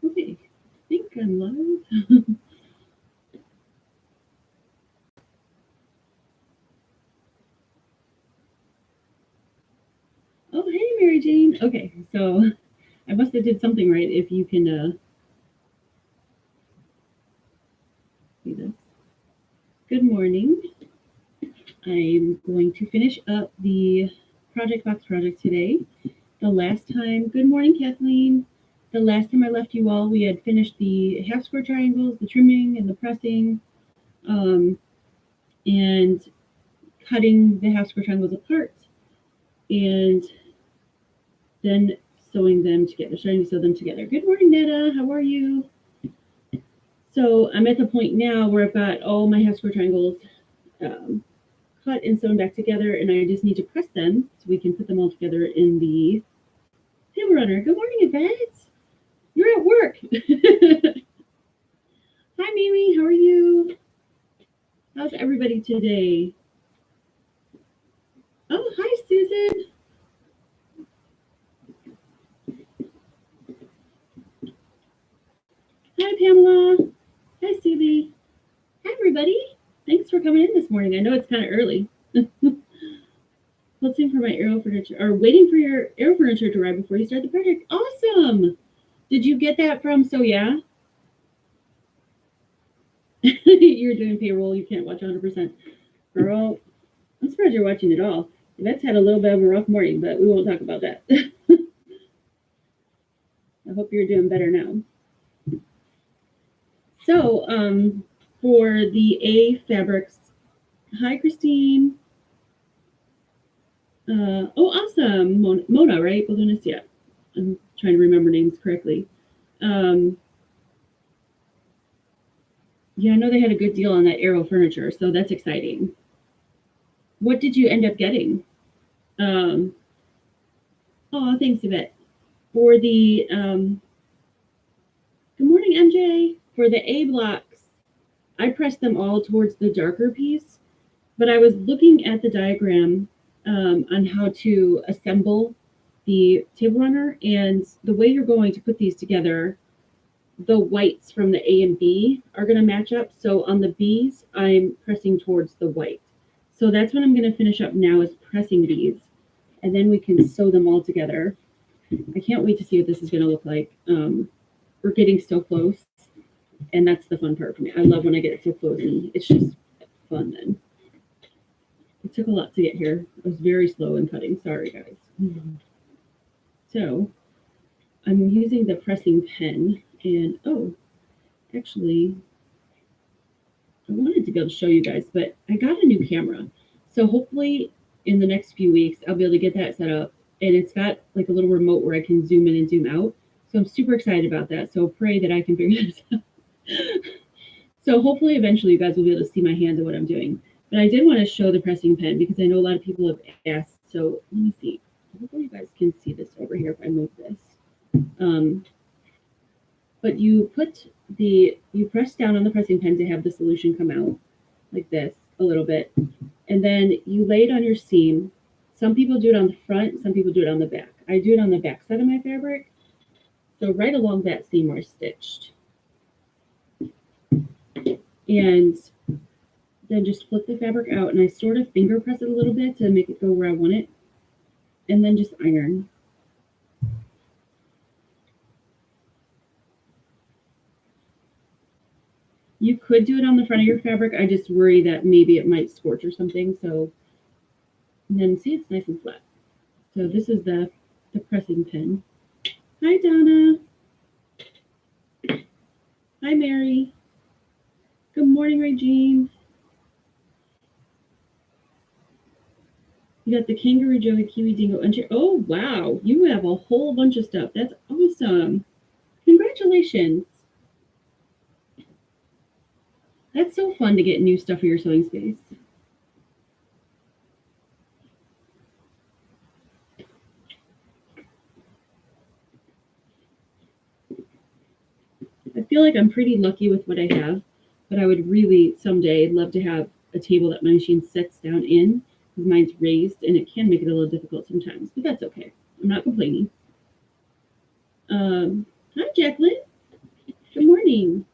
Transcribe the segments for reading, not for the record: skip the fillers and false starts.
Okay, I think I'm live. Oh, hey, Mary Jane. Okay, so I must have did something right if you can see this. Good morning. I'm going to finish up the Project Box project today. The last time, good morning, Kathleen. The last time I left you all, we had finished the half square triangles, the trimming and the pressing, and cutting the half square triangles apart, and then sewing them together, starting to sew them together. Good morning, Netta. How are you? So I'm at the point now where I've got all my half square triangles um, cut and sewn back together, and I just need to press them so we can put them all together in the table runner. Good morning, Yvette. You're at work. Hi, Mimi. How are you? How's everybody today? Oh, hi, Susan. Hi, Pamela. Hi, Susie. Hi, everybody. Thanks for coming in this morning. I know it's kind of early. Quilting for my aero furniture, or waiting for your aero furniture to arrive before you start the project. Awesome. Did you get that from So Yeah? You're doing payroll. You can't watch 100%. Girl, I'm surprised you're watching it all. That's had a little bit of a rough morning, but we won't talk about that. I hope you're doing better now. So, for the A fabrics, hi, Christine. Oh, awesome. Mona, right? Balloonist, yeah. I'm trying to remember names correctly. Yeah, I know they had a good deal on that Aero furniture, so that's exciting. What did you end up getting? Oh, thanks, Yvette. For the, good morning, MJ. For the A blocks, I pressed them all towards the darker piece, but I was looking at the diagram on how to assemble the table runner, and the way you're going to put these together, the whites from the A and B are going to match up. So on the B's, I'm pressing towards the white. So that's what I'm going to finish up now, is pressing these, and then we can sew them all together. I can't wait to see what this is going to look like. We're getting so close, and that's the fun part for me. I love when I get so close, and it's just fun then. It took a lot to get here. I was very slow in cutting. Sorry, guys. So I'm using the pressing pen, and oh, actually, I wanted to be able to show you guys, but I got a new camera. So hopefully in the next few weeks, I'll be able to get that set up. And it's got like a little remote where I can zoom in and zoom out. So I'm super excited about that. So pray that I can figure this out. So hopefully eventually you guys will be able to see my hands and what I'm doing. But I did want to show the pressing pen because I know a lot of people have asked. So let me see. Hopefully you guys can see this over here if I move this. But you press down on the pressing pen to have the solution come out like this a little bit. And then you lay it on your seam. Some people do it on the front, some people do it on the back. I do it on the back side of my fabric. So right along that seam where I stitched. And then just flip the fabric out, and I sort of finger press it a little bit to make it go where I want it. And then just iron. You could do it on the front of your fabric. I just worry that maybe it might scorch or something. So, and then see, it's nice and flat. So this is the pressing pin. Hi, Donna. Hi, Mary. Good morning, Regine. You got the kangaroo joey, kiwi dingo, and oh wow, you have a whole bunch of stuff. That's awesome. Congratulations. That's so fun to get new stuff for your sewing space. I feel like I'm pretty lucky with what I have, but I would really someday love to have a table that my machine sets down in because mine's raised, and it can make it a little difficult sometimes, but that's okay. I'm not complaining. Hi, Jacqueline. Good morning.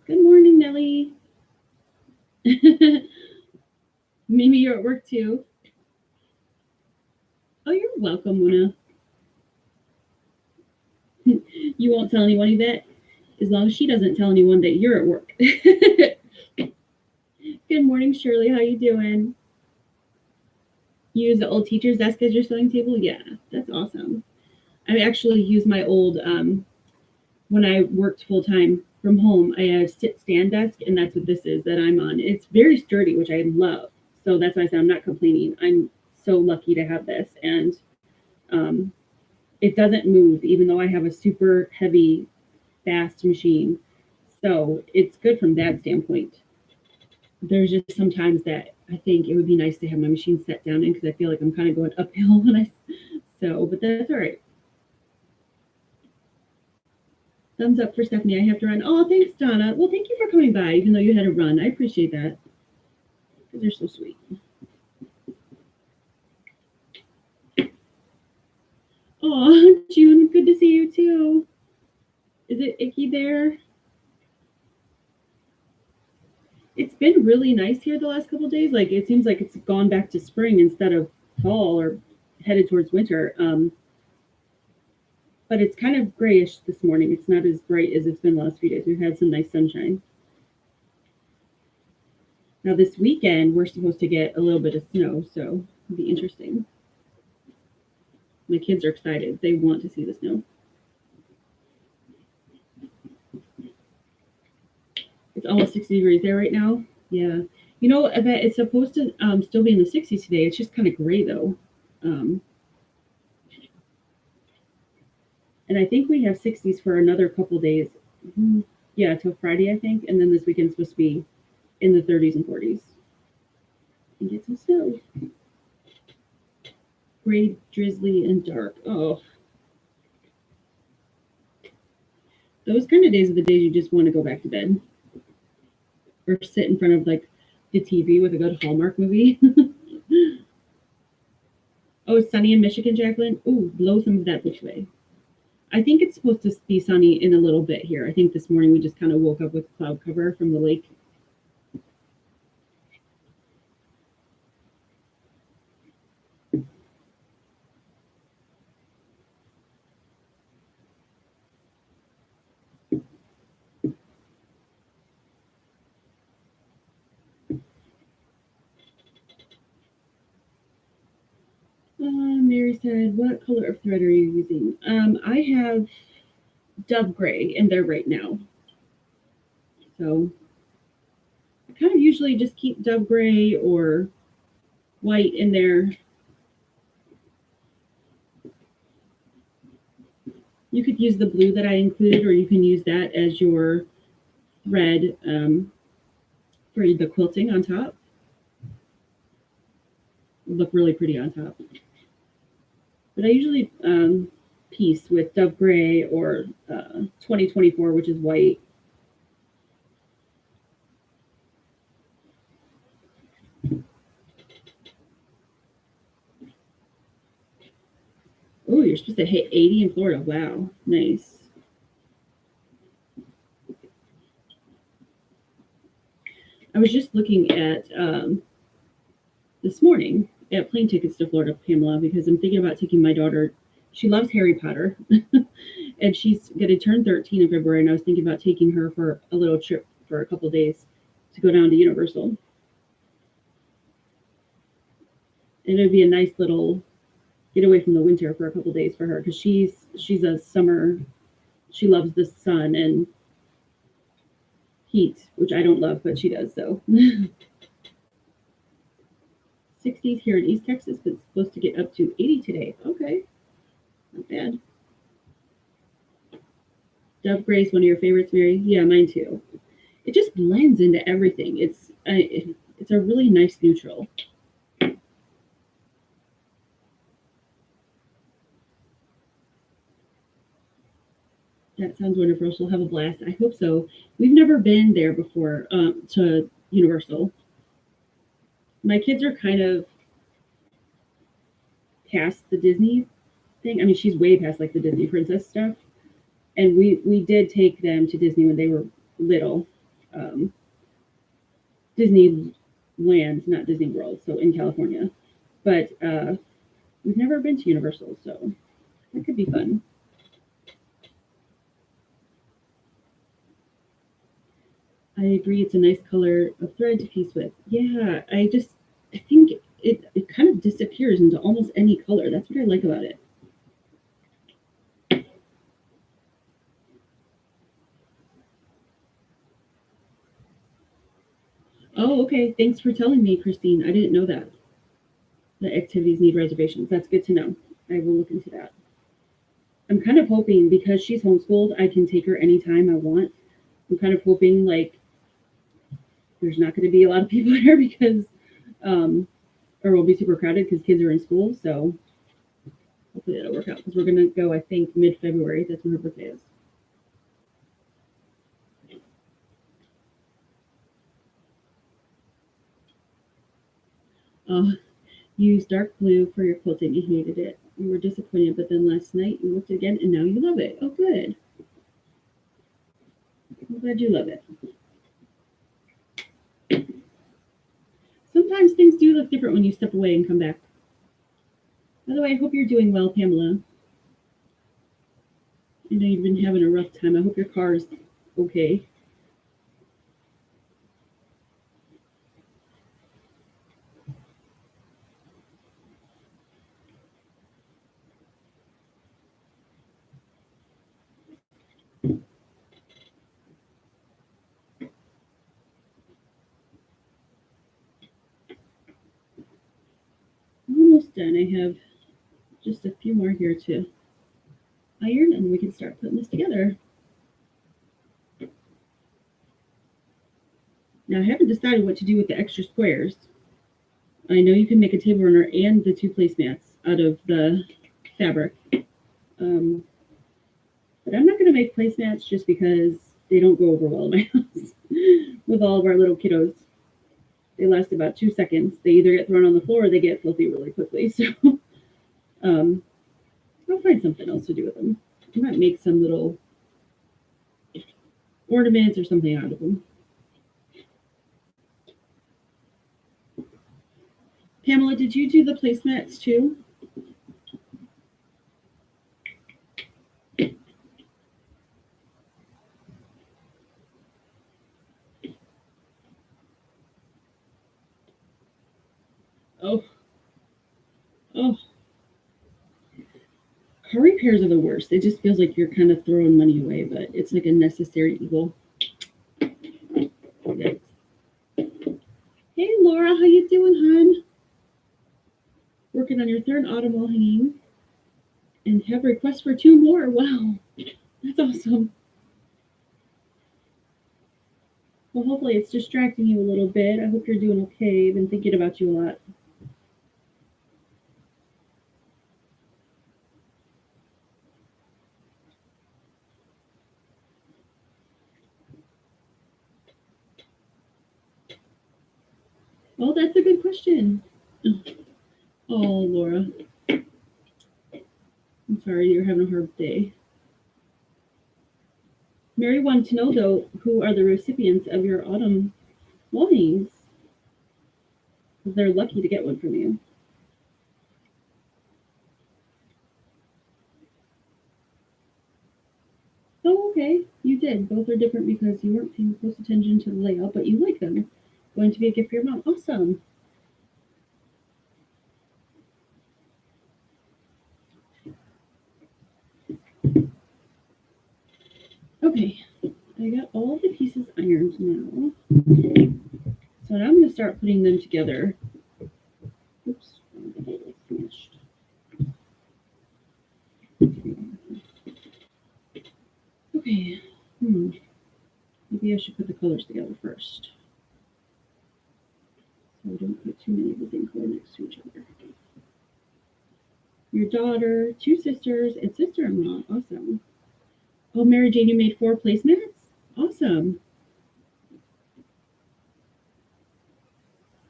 Good morning, Nellie. Maybe you're at work too. Oh, you're welcome, Mona. You won't tell anyone that, as long as she doesn't tell anyone that you're at work. Good morning, Shirley. How you doing? You use the old teacher's desk as your sewing table? Yeah, that's awesome. I actually use my old when I worked full time from home. I had a sit stand desk, and that's what this is that I'm on. It's very sturdy, which I love. So that's why I said I'm not complaining. I'm so lucky to have this, and um, it doesn't move, even though I have a super heavy, fast machine. So it's good from that standpoint. There's just sometimes that I think it would be nice to have my machine set down in because I feel like I'm kind of going uphill when I sew, but that's all right. Thumbs up for Stephanie. I have to run. Oh, thanks, Donna. Well, thank you for coming by, even though you had to run. I appreciate that. They're so sweet. Oh, June, good to see you too. Is it icky there? It's been really nice here the last couple of days. Like it seems like it's gone back to spring instead of fall or headed towards winter. But it's kind of grayish this morning. It's not as bright as it's been the last few days. We've had some nice sunshine. Now this weekend we're supposed to get a little bit of snow, so it'll be interesting. My kids are excited. They want to see the snow. It's almost 60 degrees there right now. Yeah. You know, I bet it's supposed to still be in the 60s today. It's just kind of gray though. Um, and I think we have 60s for another couple days. Yeah, till Friday, I think. And then this weekend's supposed to be in the 30s and 40s. And get some snow. Gray, drizzly, and dark. Oh. Those kind of days are the days you just want to go back to bed. Or sit in front of like the TV with a good Hallmark movie. Oh, it's sunny in Michigan, Jacqueline. Ooh, blow some of that this way. I think it's supposed to be sunny in a little bit here. I think this morning we just kind of woke up with cloud cover from the lake. Mary said, what color of thread are you using? I have dove gray in there right now. So I kind of usually just keep dove gray or white in there. You could use the blue that I included, or you can use that as your thread for the quilting on top. It'll look really pretty on top. But I usually piece with dove gray or 2024, which is white. Oh, you're supposed to hit 80 in Florida. Wow, nice. I was just looking at this morning at plane tickets to Florida, Pamela, because I'm thinking about taking my daughter. She loves Harry Potter, and she's going to turn 13 in February. And I was thinking about taking her for a little trip for a couple days to go down to Universal. And it'd be a nice little get away from the winter for a couple days for her because she's a summer. She loves the sun and heat, which I don't love, but she does. So 60s here in East Texas, but it's supposed to get up to 80 today. Okay, not bad. Dove gray is one of your favorites, Mary? Yeah, mine too. it just blends into everything. It's a really nice neutral. That sounds wonderful. She'll have a blast. I hope so. We've never been there before to Universal. My kids are kind of past the Disney thing. I mean, she's way past like the Disney princess stuff. And we did take them to Disney when they were little. Um, Disneyland, not Disney World, so in California. But we've never been to Universal, so that could be fun. I agree. It's a nice color of thread to piece with. Yeah, I think it kind of disappears into almost any color. That's what I like about it. Oh, okay. Thanks for telling me, Christine. I didn't know that. The activities need reservations. That's good to know. I will look into that. I'm kind of hoping because she's homeschooled, I can take her anytime I want. I'm kind of hoping like there's not going to be a lot of people there because, or will be super crowded because kids are in school. So hopefully that'll work out because we're going to go, I think, mid-February. That's when her birthday is. Oh, you used dark blue for your quilting. You hated it. You were disappointed, but then last night you looked again and now you love it. Oh, good. I'm glad you love it. Sometimes things do look different when you step away and come back. By the way, I hope you're doing well, Pamela. I know you've been having a rough time. I hope your car's okay. I'm almost done. I have just a few more here to iron and we can start putting this together. Now I haven't decided what to do with the extra squares. I know you can make a table runner and the two placemats out of the fabric. Um, but I'm not going to make placemats just because they don't go over well in my house with all of our little kiddos. They last about 2 seconds. They either get thrown on the floor or they get filthy really quickly. So um, I'll find something else to do with them. I might make some little ornaments or something out of them. Pamela, did you do the placemats too? Oh, oh, car repairs are the worst. It just feels like you're kind of throwing money away, but it's like a necessary evil. Yikes. Hey, Laura, how you doing, hon? Working on your third autumn wall hanging, and have requests for two more. Wow, that's awesome. Well, hopefully it's distracting you a little bit. I hope you're doing okay. I've been thinking about you a lot. Oh, that's a good question. Oh, Laura. I'm sorry you're having a hard day. Mary wanted to know, though, who are the recipients of your autumn wallings? Because they're lucky to get one from you. Oh, okay. You did. Both are different because you weren't paying close attention to the layout, but you like them. Going to be a gift for your mom. Awesome. Okay. I got all the pieces ironed now. So now I'm going to start putting them together. Oops. Finished. Okay. Maybe I should put the colors together first. So I don't put too many of the same color next to each other. Your daughter, 2 sisters, and sister-in-law. Awesome. Oh, Mary Jane, you made 4 placemats? Awesome.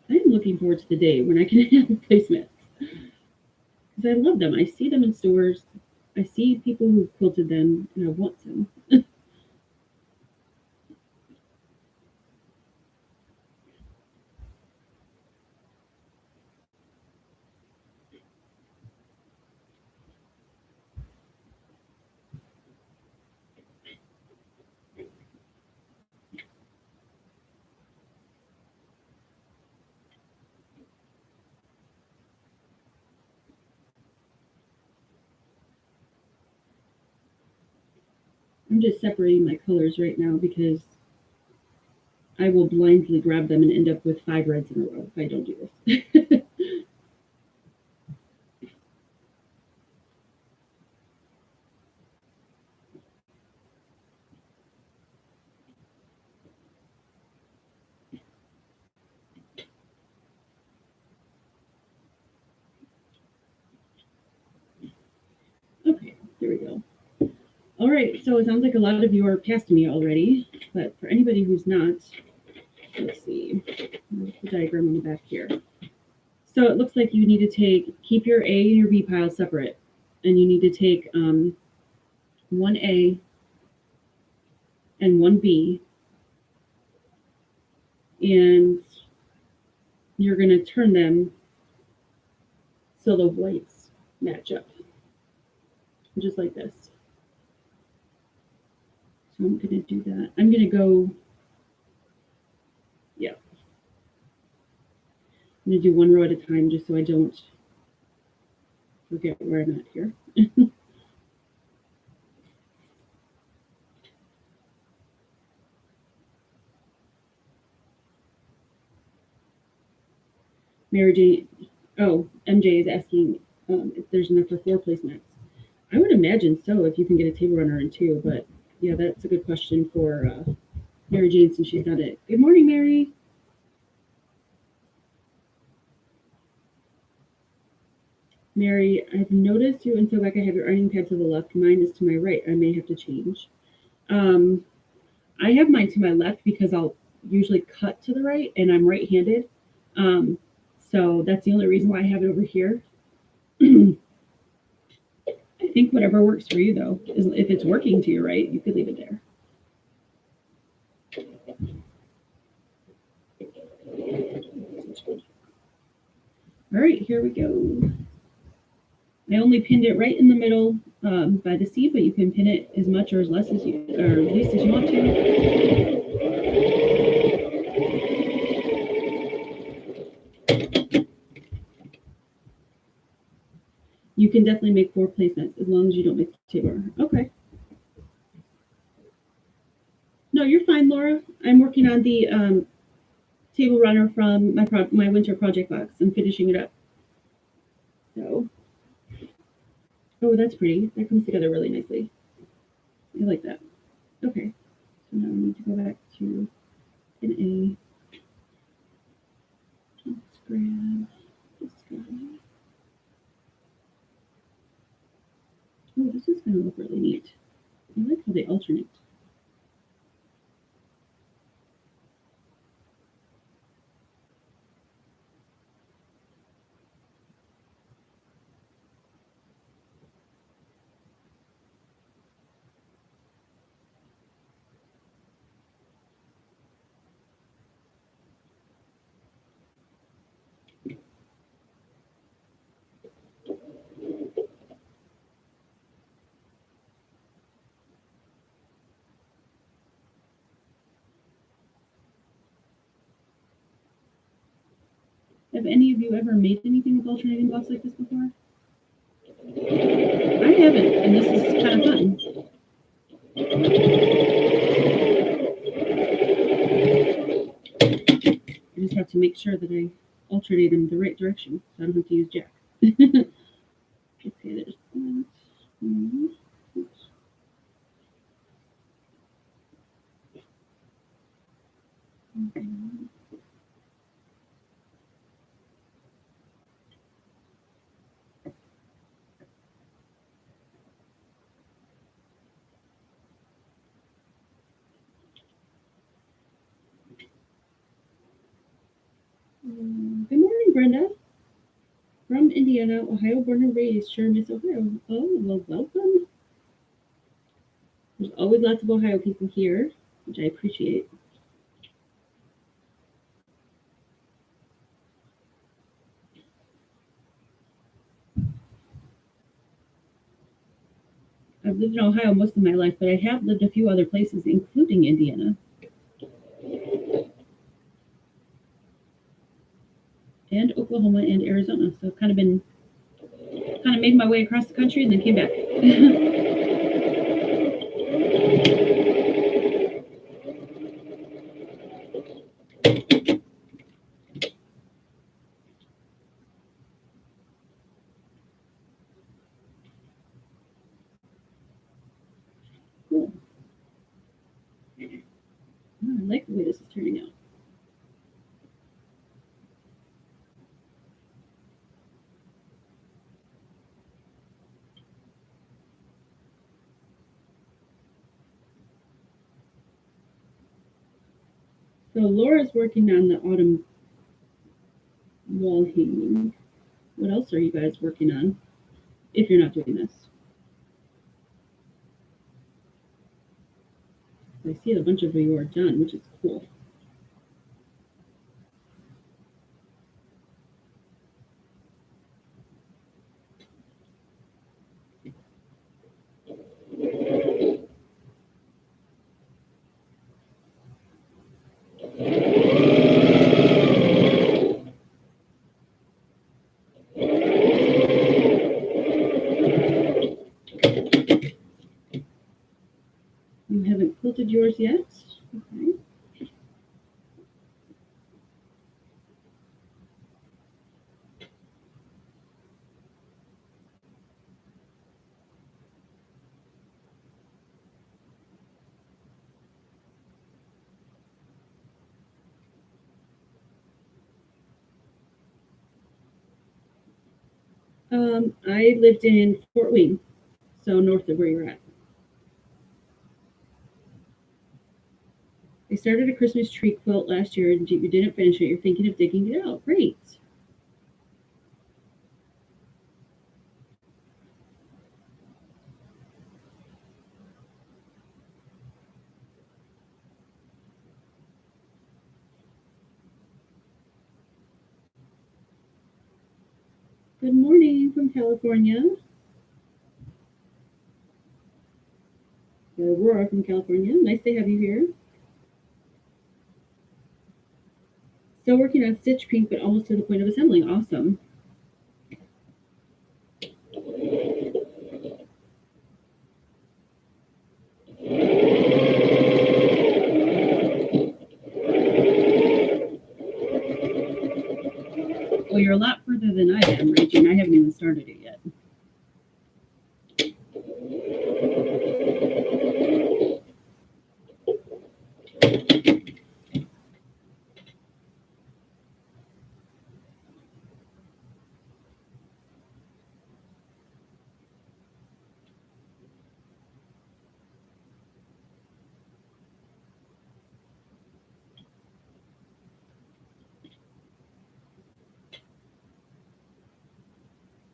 I am looking forward to the day when I can have placemats. Because I love them. I see them in stores. I see people who quilted them, and I want some. I'm just separating my colors right now because I will blindly grab them and end up with 5 reds in a row if I don't do this. Okay, there we go. All right, so it sounds like a lot of you are past me already, but for anybody who's not, let's see, the diagram on the back here. So it looks like you need to keep your A and your B pile separate, and you need to take 1A and 1B, and you're going to turn them so the whites match up, just like this. So I'm going to do that. I'm going to go, yeah. I'm going to do 1 row at a time just so I don't forget where I'm at here. Mary Jane, oh, MJ is asking if there's enough for 4 placemats. I would imagine so if you can get a table runner in 2, but yeah, that's a good question for Mary Jane since she's got it. Good morning, Mary. Mary, I've noticed you and so back I have your ironing pad to the left. Mine is to my right. I may have to change. I have mine to my left because I'll usually cut to the right and I'm right-handed. So that's the only reason why I have it over here. I think whatever works for you, though, is if it's working to your right, you could leave it there. All right, here we go. I only pinned it right in the middle by the C, but you can pin it as much or as less as you, or at least as you want to. You can definitely make 4 placemats as long as you don't make the table runner. Okay. No, you're fine, Laura. I'm working on the table runner from my winter project box. I'm finishing it up. So, oh, that's pretty. That comes together really nicely. I like that. Okay. So now we need to go back to an A. Let's grab this guy. Oh, this is going to look really neat. I like how they alternate. Have any of you ever made anything with alternating blocks like this before? I haven't, and this is kind of fun. I just have to make sure that I alternate them the right direction, so I don't have to use jack. Okay, there's that. Oops. Good morning, Brenda. From Indiana, Ohio, born and raised. Sure, Miss Ohio. Oh, well, welcome. There's always lots of Ohio people here, which I appreciate. I've lived in Ohio most of my life, but I have lived a few other places, including Indiana. And Oklahoma and Arizona. So I've kind of made my way across the country and then came back. Cool. I like the way this is turning out. So Laura's working on the autumn wall hanging. What else are you guys working on if you're not doing this? I see a bunch of you are done, which is cool. You haven't quilted yours yet? Okay. I lived in Fort Wayne, so north of where you're at. I started a Christmas tree quilt last year and you didn't finish it. You're thinking of digging it out. Great. Good morning from California. Aurora from California. Nice to have you here. Still working on stitch pink, but almost to the point of assembling. Awesome. Well, you're a lot further than I am, Regine. I haven't even started it yet.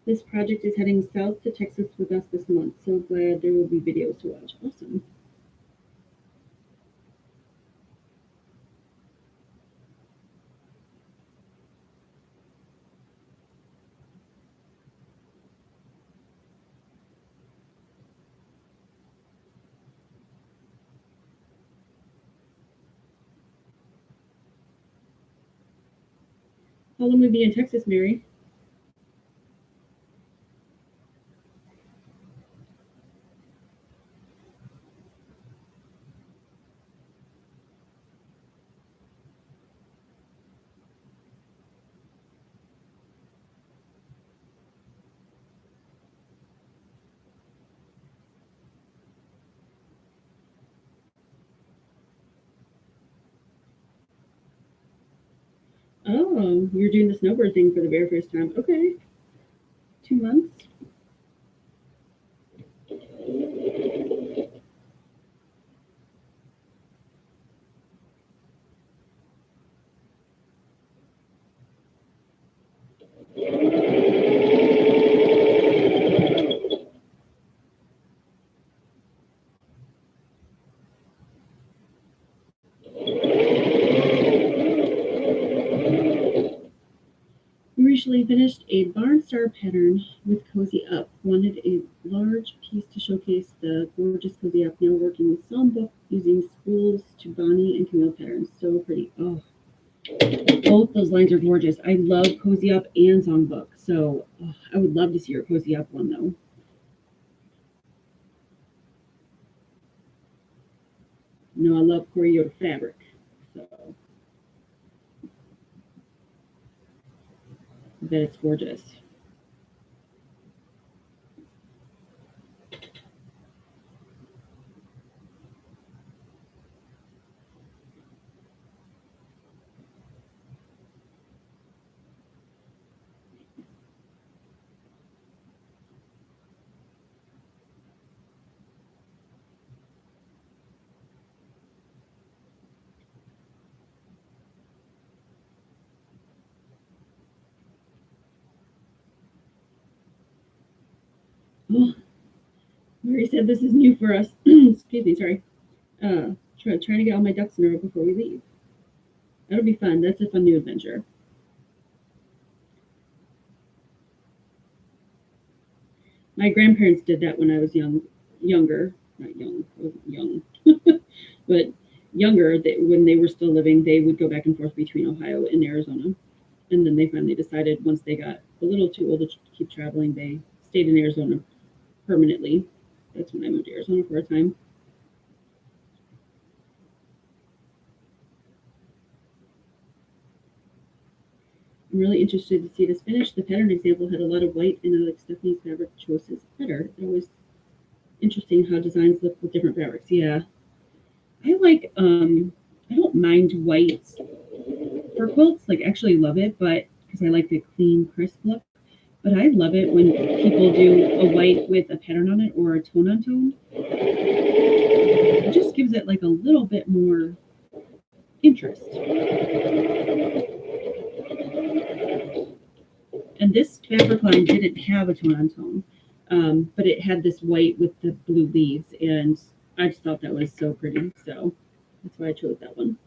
This project is heading south to Texas with us this month. So glad there will be videos to watch. Awesome. How long will we be in Texas, Mary? Oh, you're doing the snowboard thing for the very first time. Okay. 2 months. We recently finished a barn-star pattern with Cozy Up. Wanted a large piece to showcase the gorgeous Cozy Up. Now working with songbook using spools to Bonnie and Camille patterns. So pretty. Oh, both those lines are gorgeous. I love Cozy Up and Songbook. So oh, I would love to see your Cozy Up one though. No, I love Corey fabric. So I bet it's gorgeous. Oh, Mary said this is new for us. Excuse me, sorry. Trying to get all my ducks in a row before we leave. That'll be fun. That's a fun new adventure. My grandparents did that when I was younger, not young, I wasn't young, but younger. When they were still living, they would go back and forth between Ohio and Arizona, and then they finally decided once they got a little too old to keep traveling, they stayed in Arizona permanently. That's when I moved to Arizona for a time. I'm really interested to see this finish. The pattern example had a lot of white, and I like Stephanie's fabric choices better. It was interesting how designs look with different fabrics. Yeah, I like. I don't mind white for quilts. Like, actually love it, but because I like the clean, crisp look. But I love it when people do a white with a pattern on it or a tone on tone. It just gives it like a little bit more interest. And this fabric line didn't have a tone on tone, but it had this white with the blue leaves, and I just thought that was so pretty. So that's why I chose that one.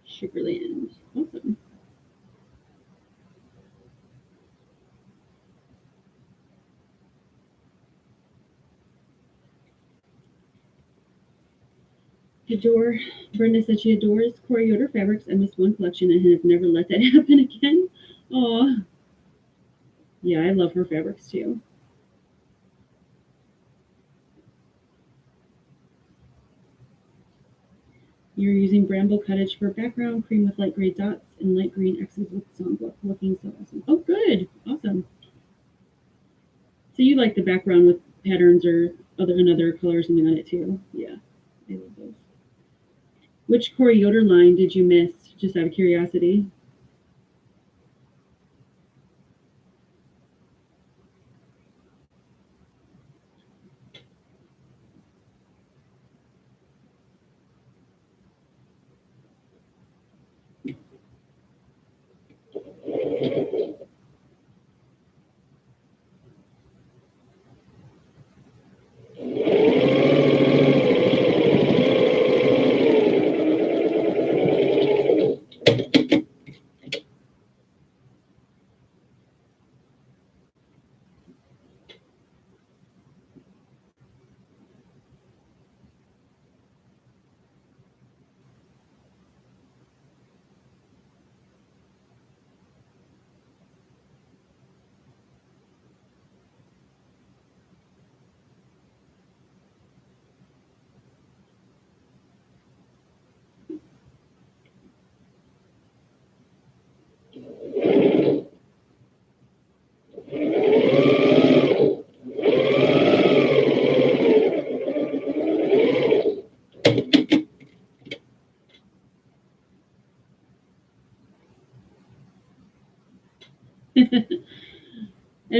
Sugarland. Awesome. Adore. Brenda said she adores Corey fabrics. I missed one collection and have never let that happen again. Aw. Yeah, I love her fabrics too. You're using Bramble Cottage for background, cream with light gray dots, and light green X's with songbook. Looking so awesome. Oh, good. Awesome. So you like the background with patterns or another color or something on it too? Yeah, I love those. Which Corey line did you miss? Just out of curiosity.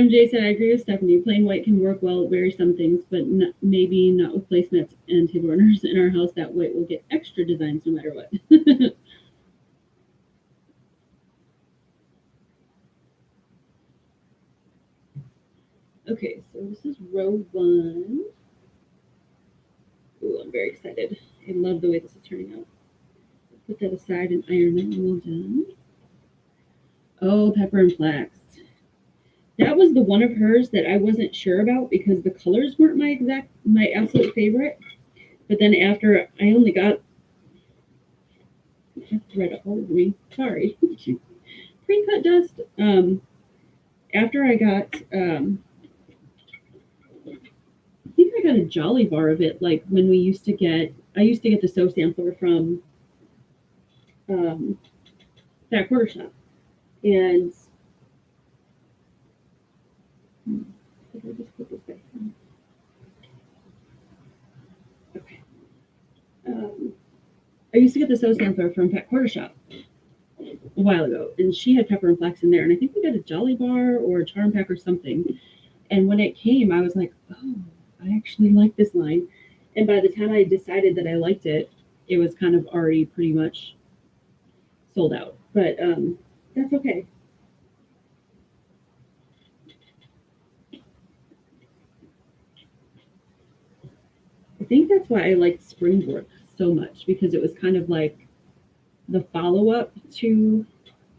MJ said, I agree with Stephanie. Plain white can work well at very some things, but maybe not with placemats and table runners in our house. That white will get extra designs no matter what. Okay, so this is row 1. Ooh, I'm very excited. I love the way this is turning out. Put that aside and iron that when we're done. Oh, pepper and flax. That was the one of hers that I wasn't sure about because the colors weren't my absolute favorite. But then after I only got thread all over me. Sorry. Pre-cut dust. After I got I think I got a Jolly Bar of it, like when I used to get the soap sampler from that quarter shop. And how do I just put this back on? Okay. I used to get the soap sampler from Fat Quarter Shop a while ago, and she had pepper and flax in there, and I think we got a Jolly Bar or a Charm Pack or something. And when it came, I was like, oh, I actually like this line. And by the time I decided that I liked it, it was kind of already pretty much sold out. But that's okay. I think that's why I liked Springbrook so much, because it was kind of like the follow-up to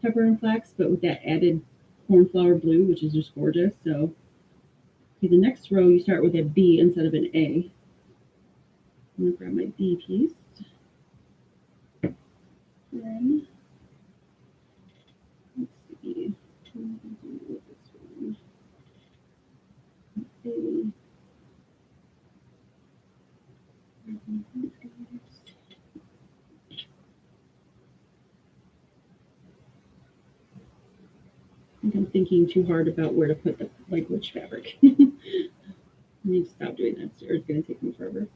Pepper and Flax, but with that added cornflower blue, which is just gorgeous. So okay, the next row you start with a B instead of an A. I'm gonna grab my B piece. Then let's see. What am I gonna do with this one? A. I think I'm thinking too hard about where to put the which fabric. I need to stop doing that, or it's gonna take me forever.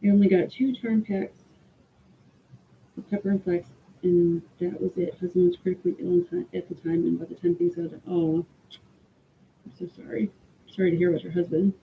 I only got 2 charm packs of Pepper and Flax, and that was it. Husband was critically ill at the time, and by the time things got done, oh, I'm so sorry. Sorry to hear about your husband.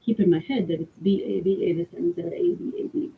Keep in my head that it's B-A-B-A this time instead of A-B-A-B.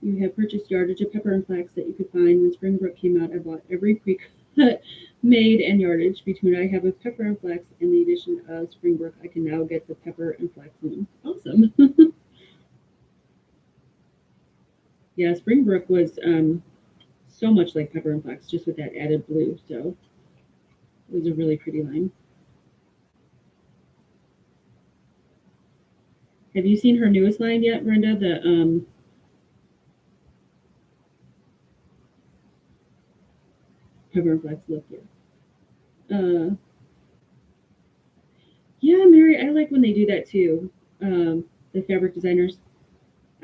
You have purchased yardage of Pepper and Flax that you could find. When Springbrook came out, I bought every pre-cut made and yardage. Between I have a Pepper and Flax and the addition of Springbrook, I can now get the Pepper and Flax one. Awesome. Yeah, Springbrook was so much like Pepper and Flax, just with that added blue. So it was a really pretty line. Have you seen her newest line yet, Brenda? The Pepper and Flax look here. Yeah, Mary, I like when they do that too. The fabric designers.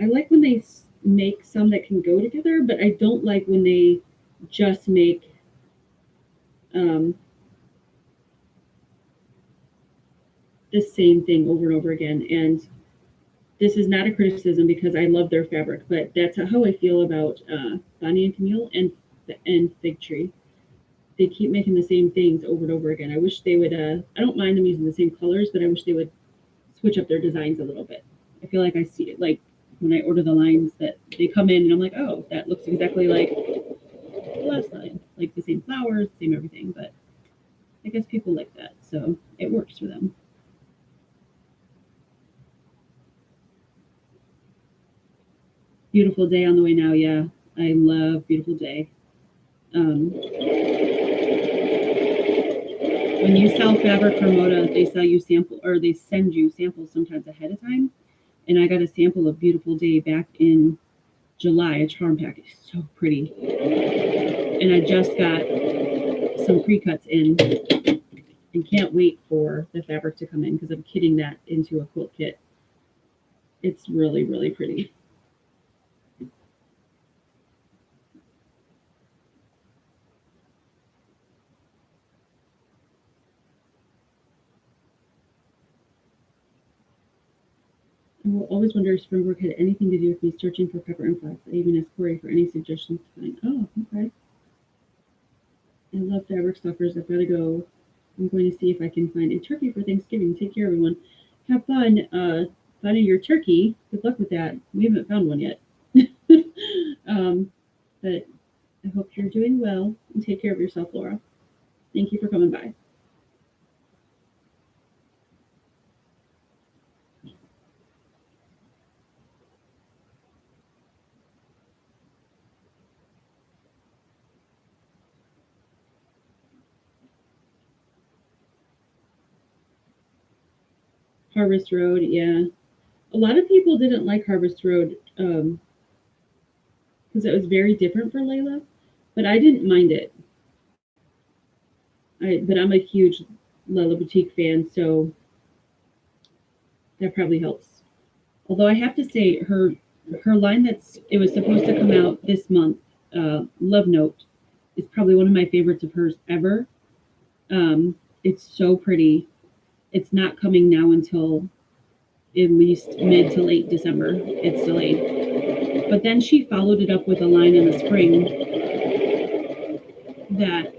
I like when they make some that can go together, but I don't like when they just make the same thing over and over again. And this is not a criticism because I love their fabric, but that's how I feel about Bonnie and Camille and Fig Tree. They keep making the same things over and over again. I wish they would. I don't mind them using the same colors, but I wish they would switch up their designs a little bit. I feel like I see it like when I order the lines that they come in, and I'm like, oh, that looks exactly like the last line. like the same flowers, same everything, but I guess people like that, so it works for them. Beautiful day on the way now. Yeah, I love beautiful day. When you sell fabric for Moda, they sell you sample or they send you samples sometimes ahead of time. And I got a sample of Beautiful Day back in July, a charm package. So pretty. And I just got some pre-cuts in and can't wait for the fabric to come in because I'm kitting that into a quilt kit. It's really, really pretty. I will always wonder if Springwork had anything to do with me searching for pepper and flax. I even asked Corey for any suggestions to find. Oh, okay. I love fabric stuffers. I've got to go. I'm going to see if I can find a turkey for Thanksgiving. Take care, everyone. Have fun finding your turkey. Good luck with that. We haven't found one yet. But I hope you're doing well and take care of yourself, Laura. Thank you for coming by. Harvest Road, yeah. A lot of people didn't like Harvest Road because it was very different for Layla, but I didn't mind it. But I'm a huge Layla Boutique fan, so that probably helps. Although I have to say, her line it was supposed to come out this month, Love Note, is probably one of my favorites of hers ever. It's so pretty. It's not coming now until at least mid to late December. It's delayed. But then she followed it up with a line in the spring that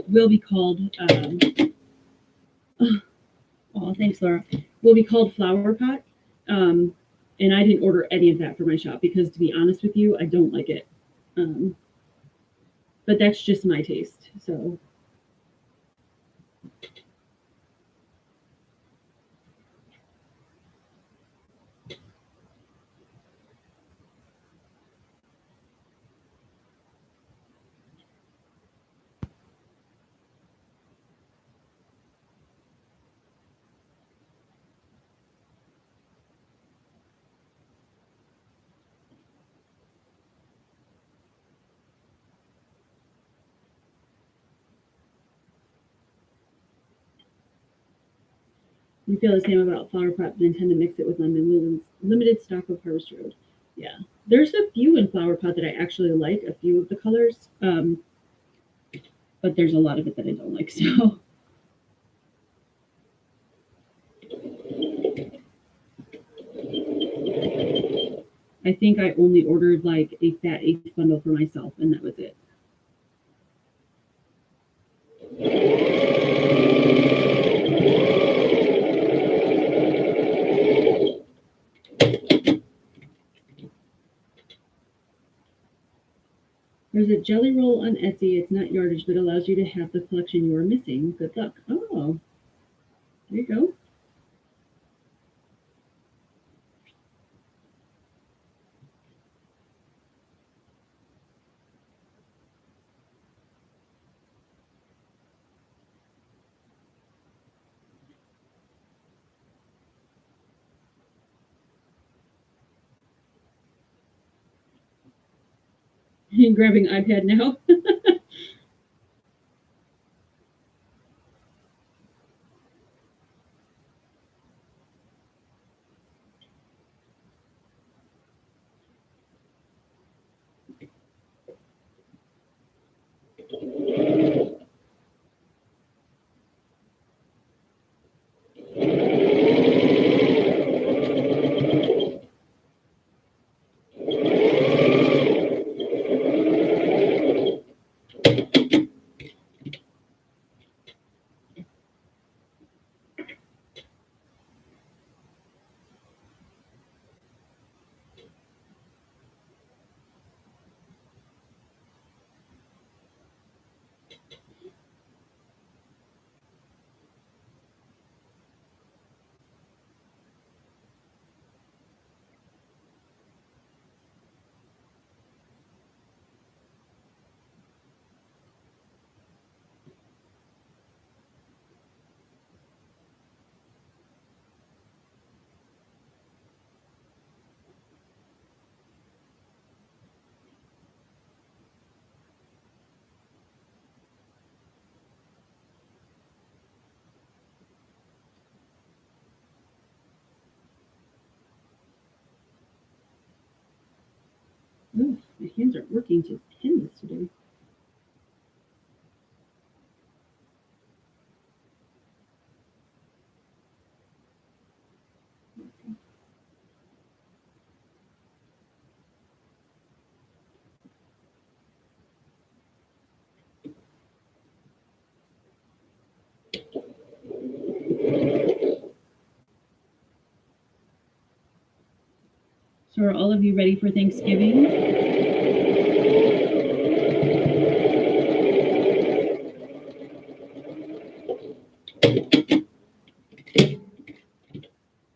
will be called, oh, thanks, Laura, will be called Flower Pot. And I didn't order any of that for my shop because, to be honest with you, I don't like it. But that's just my taste. So we feel the same about Flower Pot and intend to mix it with limited stock of Harvest Road. Yeah. There's a few in Flower Pot that I actually like, a few of the colors. But there's a lot of it that I don't like, so. I think I only ordered like a fat eighth bundle for myself, and that was it. There's a jelly roll on Etsy. It's not yardage, but allows you to have the collection you are missing. Good luck. Oh, there you go. Grabbing iPad now. Oh, my hands aren't working to pin this today. So are all of you ready for Thanksgiving?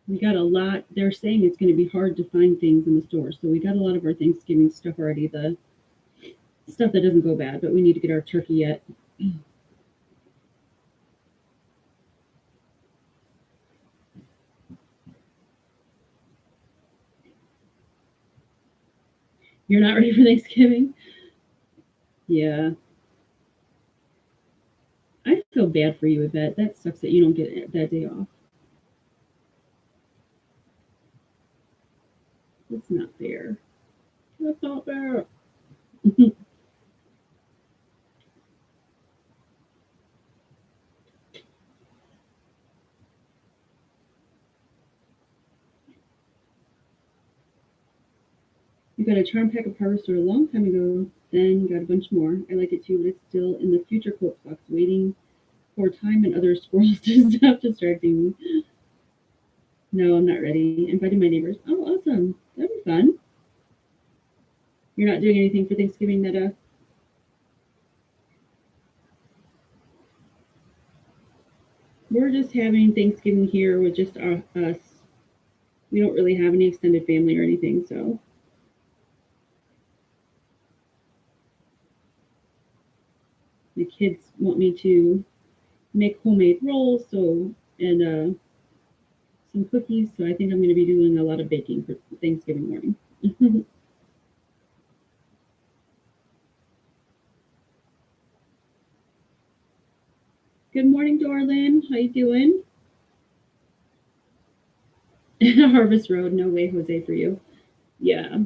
We got a lot. They're saying it's going to be hard to find things in the store. So we got a lot of our Thanksgiving stuff already. The stuff that doesn't go bad, but we need to get our turkey yet. You're not ready for Thanksgiving? Yeah. I feel bad for you, Yvette. That sucks that you don't get that day off. That's not fair. That's not fair. You got a charm pack of harvester a long time ago, then got a bunch more. I like it too, but it's still in the future quotes box, waiting for time and other squirrels to stop distracting me. No, I'm not ready. Inviting my neighbors. Oh, awesome. That'd be fun. You're not doing anything for Thanksgiving, Netta? We're just having Thanksgiving here with just us. We don't really have any extended family or anything, so the kids want me to make homemade rolls, so and some cookies. So I think I'm going to be doing a lot of baking for Thanksgiving morning. Good morning, Dorlin. How you doing? Harvest Road. No way, Jose, for you. Yeah,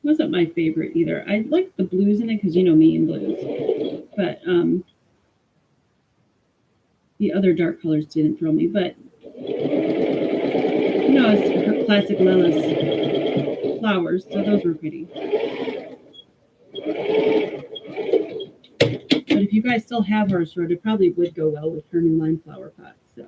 wasn't my favorite either. I liked the blues in it because you know me and blues, but the other dark colors didn't throw me. But it's her classic Lella's flowers, so those were pretty. But if you guys still have Harvest Road, it probably would go well with her new line flower pot. So.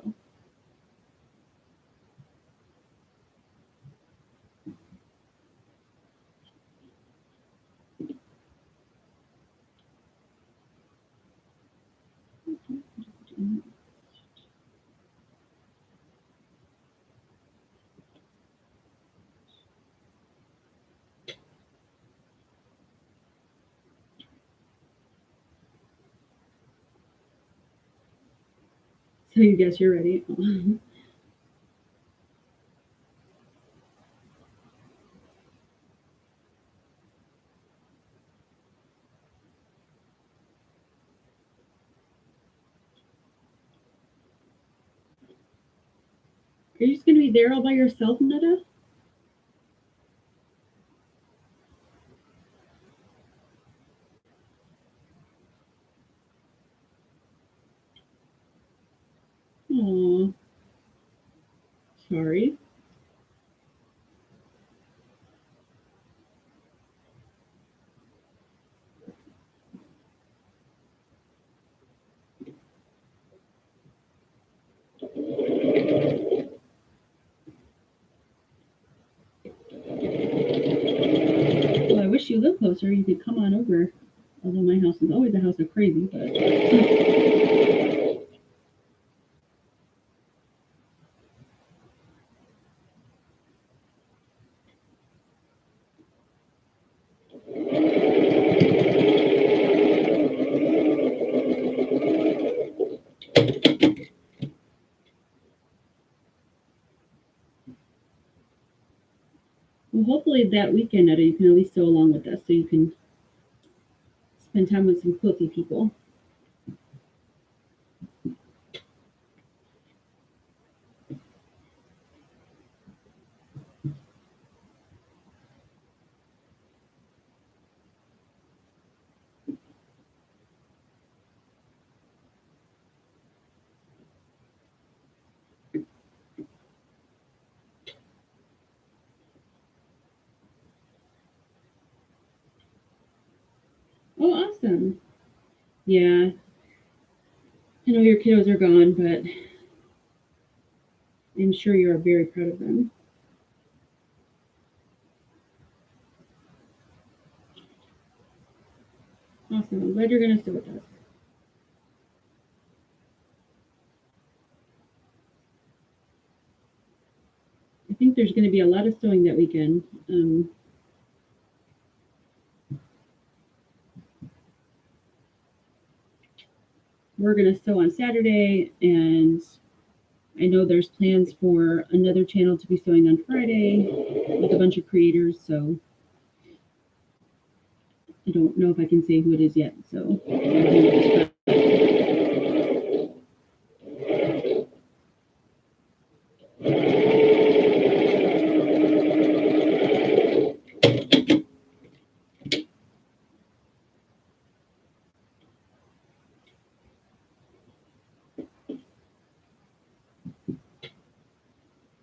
So you guess you're ready. Are you just going to be there all by yourself, Netta? Aw, sorry. Well, I wish you lived closer. You could come on over. Although my house is always a house of crazy, but well, hopefully that weekend, Netta, you can at least sew along with us so you can spend time with some quilty people. Oh, awesome. Yeah, I know your kiddos are gone, but I'm sure you are very proud of them. Awesome. I'm glad you're going to sit with us. I think there's going to be a lot of sewing that weekend. We're going to sew on Saturday, and I know there's plans for another channel to be sewing on Friday with a bunch of creators, so I don't know if I can say who it is yet. So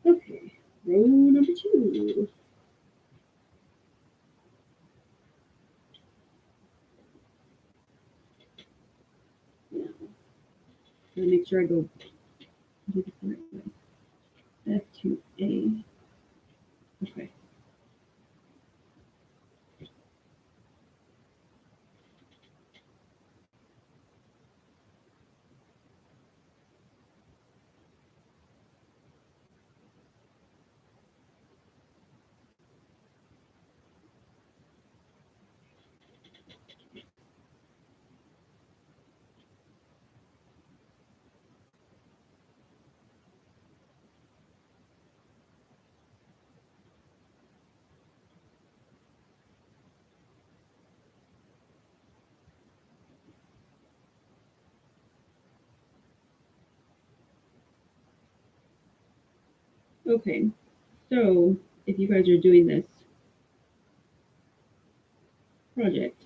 okay, row number 2. Now, gotta make sure I go do this the right way. F2A. Okay. Okay. So if you guys are doing this project,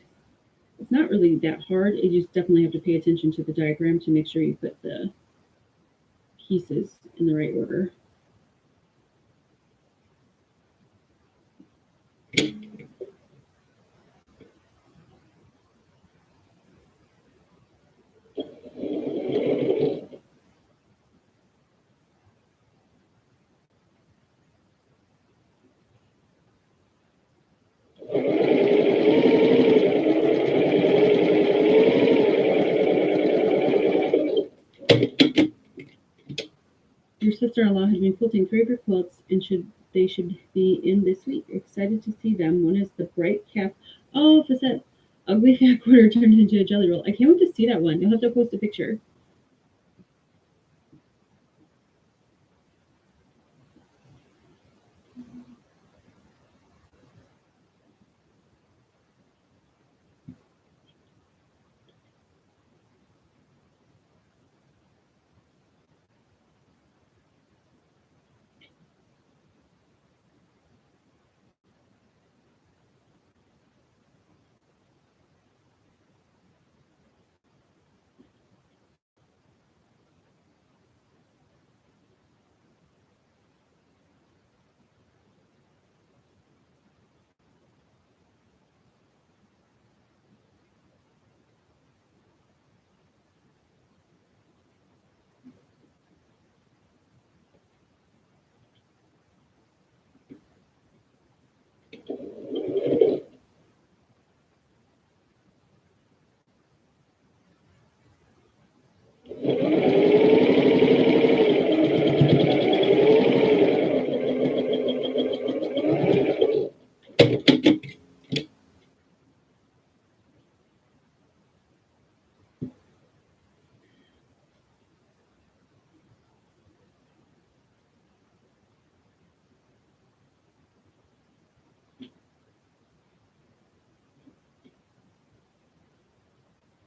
it's not really that hard. You just definitely have to pay attention to the diagram to make sure you put the pieces in the right order. Your sister-in-law has been quilting 3 of your quilts, and they should be in this week. Excited to see them. One is the bright calf. Oh, Facette. Ugly fat quarter turned into a jelly roll. I can't wait to see that one. You'll have to post a picture.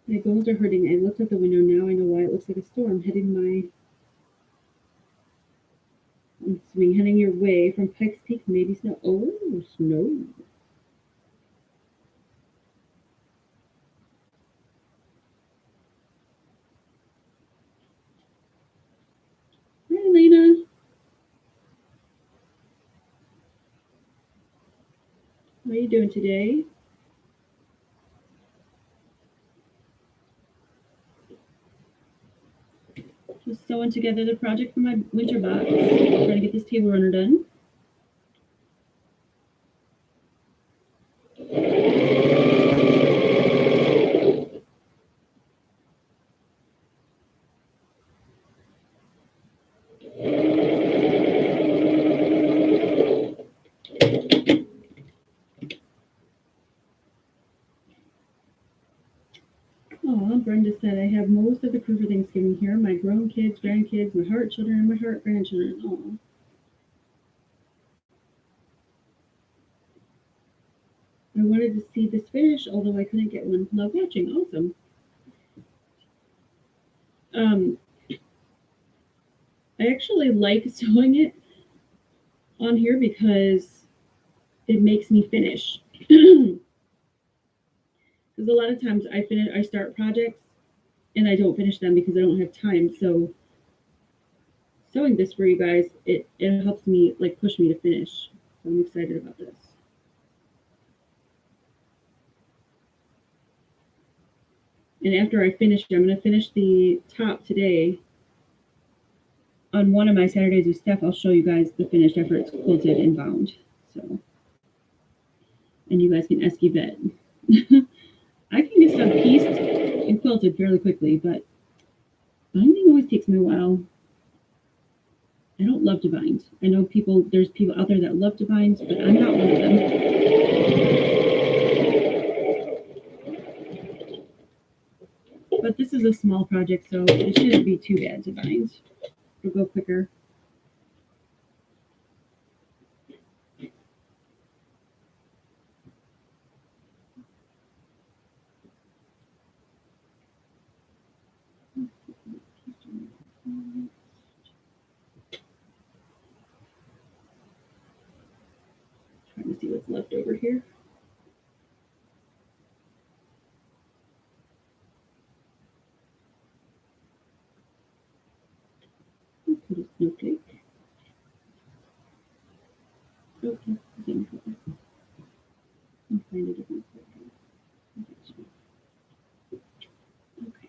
My bones are hurting. I looked out the window. Now I know why it looks like a storm I'm assuming heading your way from Pikes Peak. Maybe snow. Oh, snow. Hi, Elena. How are you doing today? Just sewing together the project for my winter box. Trying to get this table runner done. Oh, Brenda said, I have most of the crew for Thanksgiving here. My grown kids, grandkids, my heart children, and my heart grandchildren. Oh. I wanted to see this finish, although I couldn't get one. Love watching. Awesome. I actually like sewing it on here because it makes me finish. Because a lot of times I start projects and I don't finish them because I don't have time. So sewing this for you guys, it helps me like push me to finish. So I'm excited about this. And after I finish, I'm going to finish the top today. On one of my Saturdays with Steph, I'll show you guys the finished after it's quilted and bound. So, and you guys can esky bet. I can get stuff pieced and quilted fairly quickly, but binding always takes me a while. I don't love to bind. I know there's people out there that love to bind, but I'm not one of them. But this is a small project, so it shouldn't be too bad to bind. It'll go quicker. Trying to see what's left over here. Put a snowflake. Oh, that's the same color. I'll find a different color. Okay.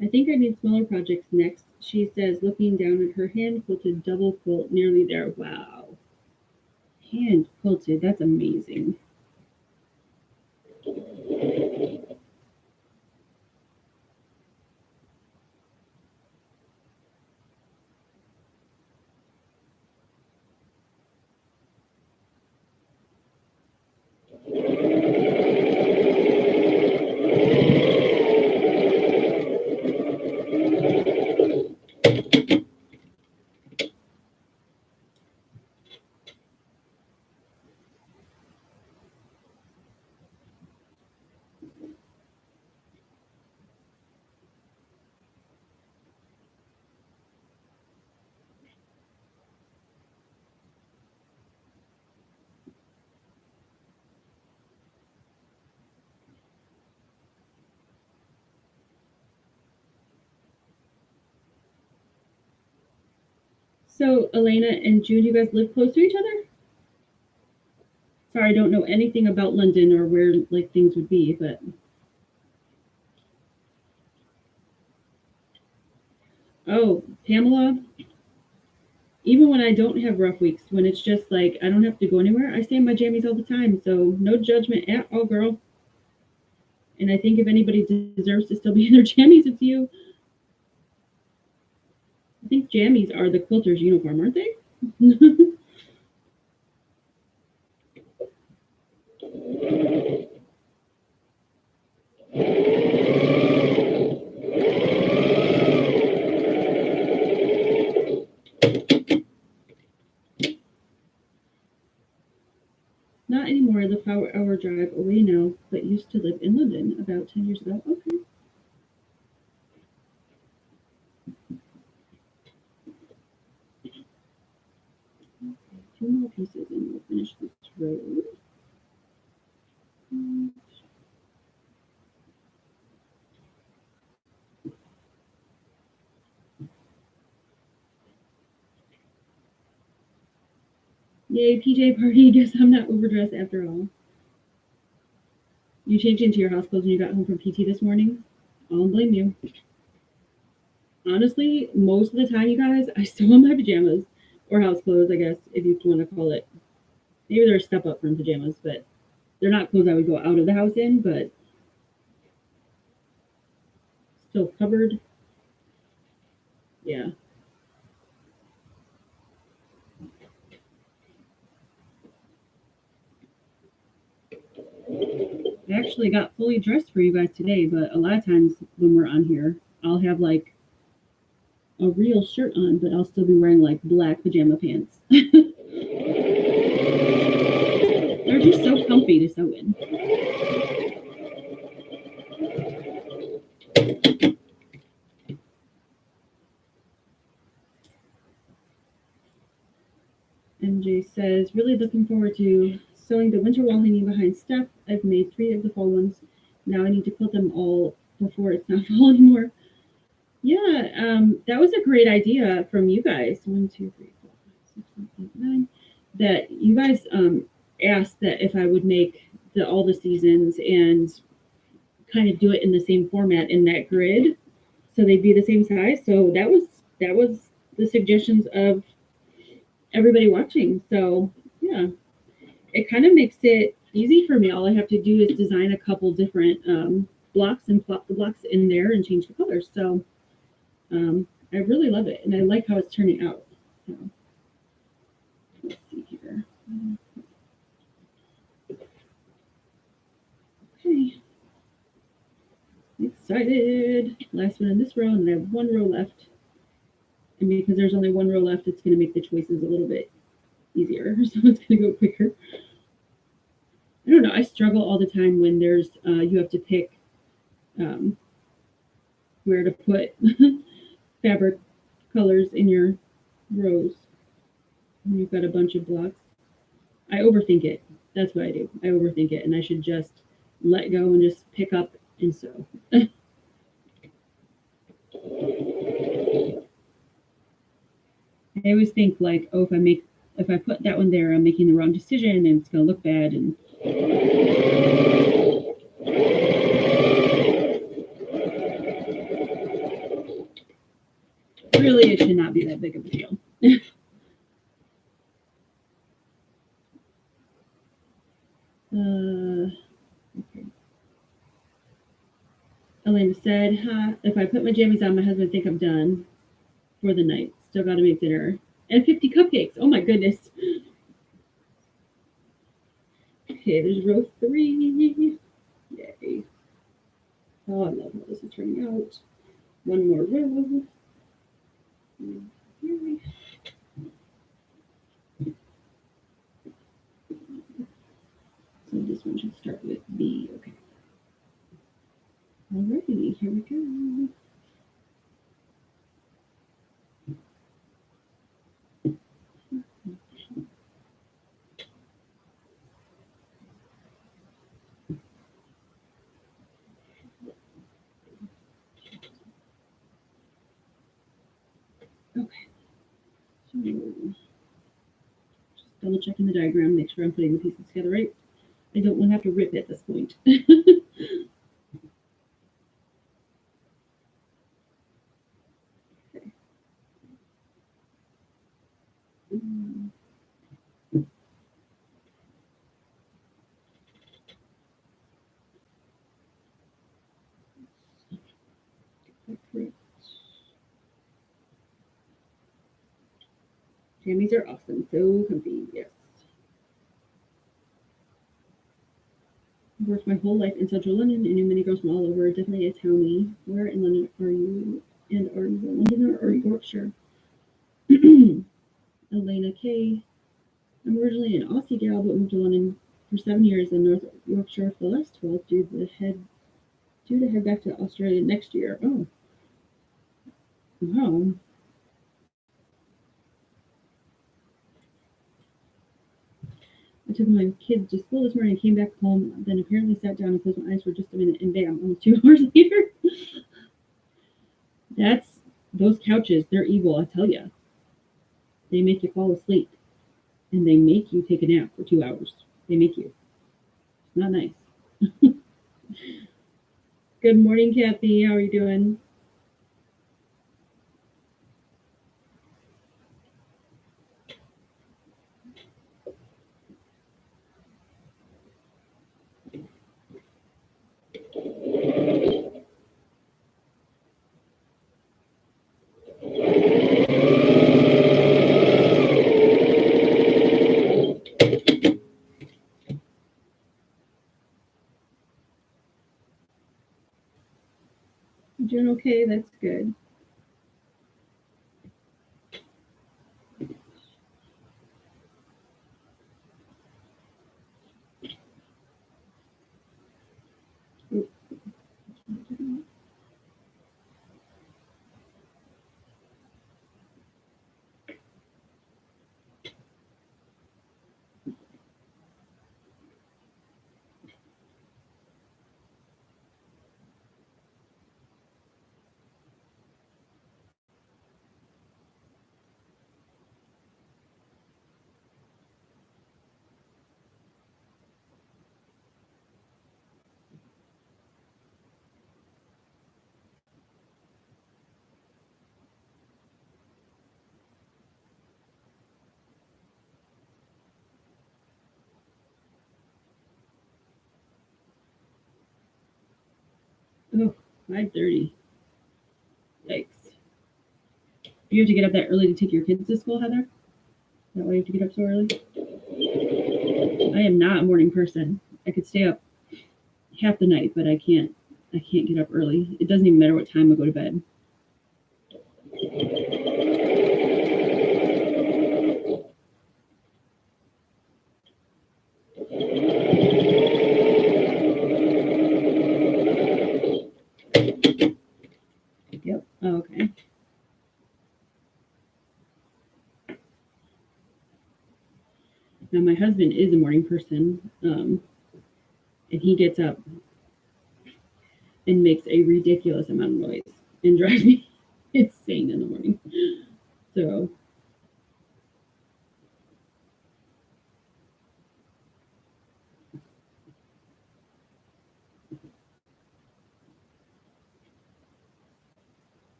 I think I need smaller projects next. She says, looking down at her hand quilted double quilt, nearly there. Wow. Hand quilted, that's amazing. So, Elena and June, you guys live close to each other? Sorry, I don't know anything about London or where like things would be, but oh, Pamela, even when I don't have rough weeks, when it's just like I don't have to go anywhere, I stay in my jammies all the time. So no judgment at all, girl. And I think if anybody deserves to still be in their jammies, it's you. I think jammies are the quilter's uniform, aren't they? Not anymore. The 4-hour drive away now, but used to live in London about 10 years ago. Okay. Two more pieces and we'll finish this row. Yay, PJ party. Guess I'm not overdressed after all. You changed into your house clothes when you got home from PT this morning? I don't blame you. Honestly, most of the time, you guys, I still in my pajamas or house clothes, I guess, if you want to call it. Maybe they're a step up from pajamas, but they're not clothes I would go out of the house in, but still covered. Yeah. I actually got fully dressed for you guys today, but a lot of times when we're on here, I'll have like a real shirt on, but I'll still be wearing like black pajama pants. They're just so comfy to sew in. MJ says, really looking forward to sewing the winter wall hanging behind Steph. I've made 3 of the fall ones. Now I need to quilt them all before it's not fall anymore. Yeah, that was a great idea from you guys. 1, 2, 3, 4, 5, 6, 7, 8, 9. That you guys asked that if I would make all the seasons and kind of do it in the same format in that grid, so they'd be the same size. So that was the suggestions of everybody watching. So yeah, it kind of makes it easy for me. All I have to do is design a couple different blocks and plop the blocks in there and change the colors. So I really love it, and I like how it's turning out. So let's see here. Okay, excited. Last one in this row, and I have 1 row left. And because there's only 1 row left, it's going to make the choices a little bit easier. So it's going to go quicker. I don't know. I struggle all the time when there's you have to pick where to put fabric colors in your rows. When you've got a bunch of blocks. I overthink it. That's what I do. I overthink it, and I should just let go and just pick up and sew. I always think like, oh, if I put that one there, I'm making the wrong decision, and it's gonna look bad. And really, it should not be that big of a deal. Okay. Elena said, if I put my jammies on, my husband would think I'm done for the night. Still got to make dinner. And 50 cupcakes. Oh my goodness. Okay, there's row 3. Yay. Oh, I love how this is turning out. 1 more row. Yay. So this one should start with B. Okay. Alrighty, here we go. Okay. So double checking the diagram, make sure I'm putting the pieces together right. I don't want to have to rip at this point. Okay. Jammies are awesome, so comfy, yes. I've worked my whole life in central London and knew many girls from all over. Definitely a townie. Where in London are you? And are you a Londoner or Yorkshire? Elena K. I'm originally an Aussie gal, but moved to London for 7 years in North Yorkshire for the last 12, due to head back to Australia next year. Oh, wow. I took my kids to school this morning and came back home, then apparently sat down and closed my eyes for just a minute, and bam, almost 2 hours later. Those couches, they're evil, I tell you. They make you fall asleep, and they make you take a nap for 2 hours. They make you. It's not nice. Good morning, Kathy. How are you doing? You doing okay? That's good. Oh, 5:30. Yikes. You have to get up that early to take your kids to school, Heather? Is that why you have to get up so early? I am not a morning person. I could stay up half the night, but I can't get up early. It doesn't even matter what time I go to bed. Yep. Oh, okay. Now my husband is a morning person, and he gets up and makes a ridiculous amount of noise and drives me insane in the morning. So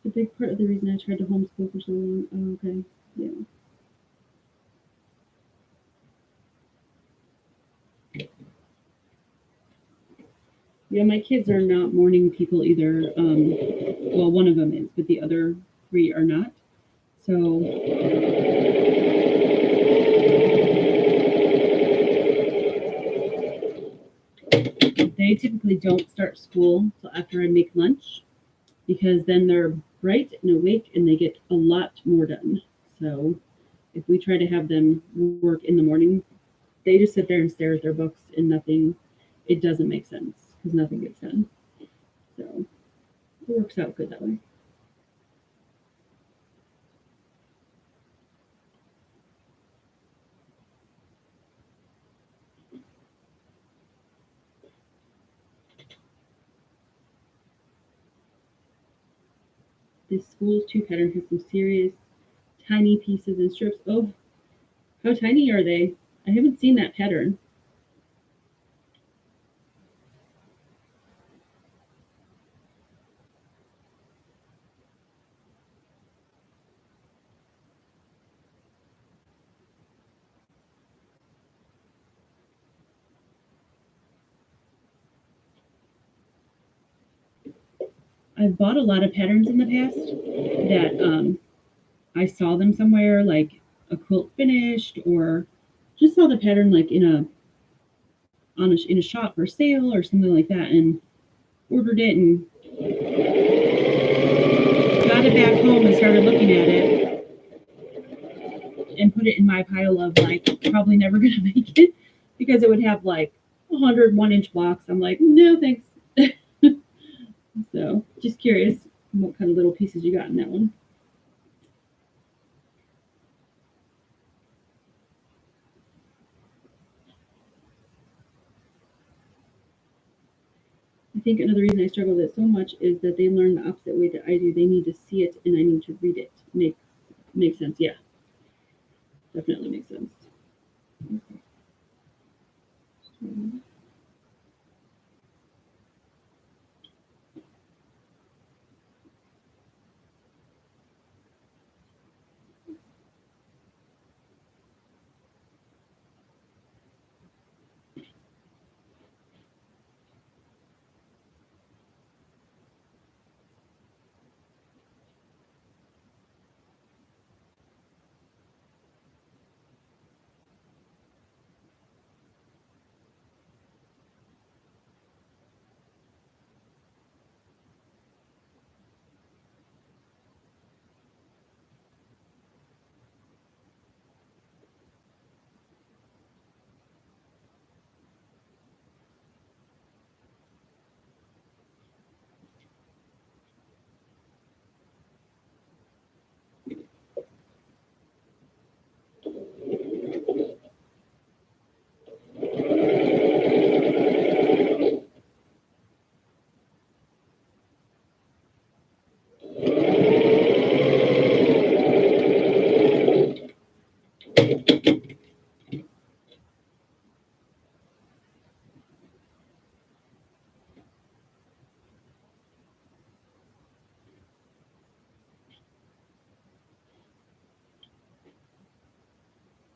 it's a big part of the reason I tried to homeschool for so long. Oh, okay. Yeah. Yeah, my kids are not morning people either. Well, one of them is, but the other three are not. So they typically don't start school till after I make lunch because then they're bright and awake and they get a lot more done. So if we try to have them work in the morning, they just sit there and stare at their books and nothing, it doesn't make sense because nothing gets done. So it works out good that way. This school's two pattern has some serious tiny pieces and strips. Oh, how tiny are they? I haven't seen that pattern. I've bought a lot of patterns in the past that I saw them somewhere, like a quilt finished, or just saw the pattern like in a shop or sale or something like that, and ordered it and got it back home and started looking at it and put it in my pile of like probably never gonna make it because it would have like 101-inch blocks. I'm like, no thanks. So just curious what kind of little pieces you got in that one. I think another reason I struggle with it so much is that they learn the opposite way that I do. They need to see it and I need to read it. Makes sense. Yeah, definitely makes sense. Okay. So,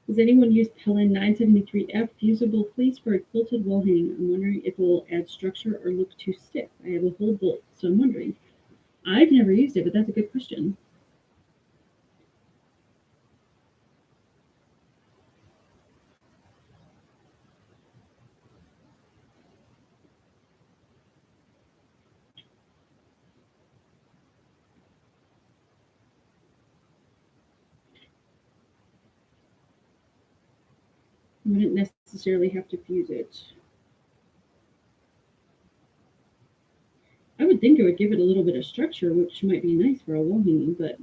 does anyone use Pellin 973F fusible fleece for a quilted wall hanging? I'm wondering if it will add structure or look too stiff. I have a whole bolt, so I'm wondering. I've never used it, but that's a good question. I wouldn't necessarily have to fuse it. I would think it would give it a little bit of structure, which might be nice for a wall hanging, but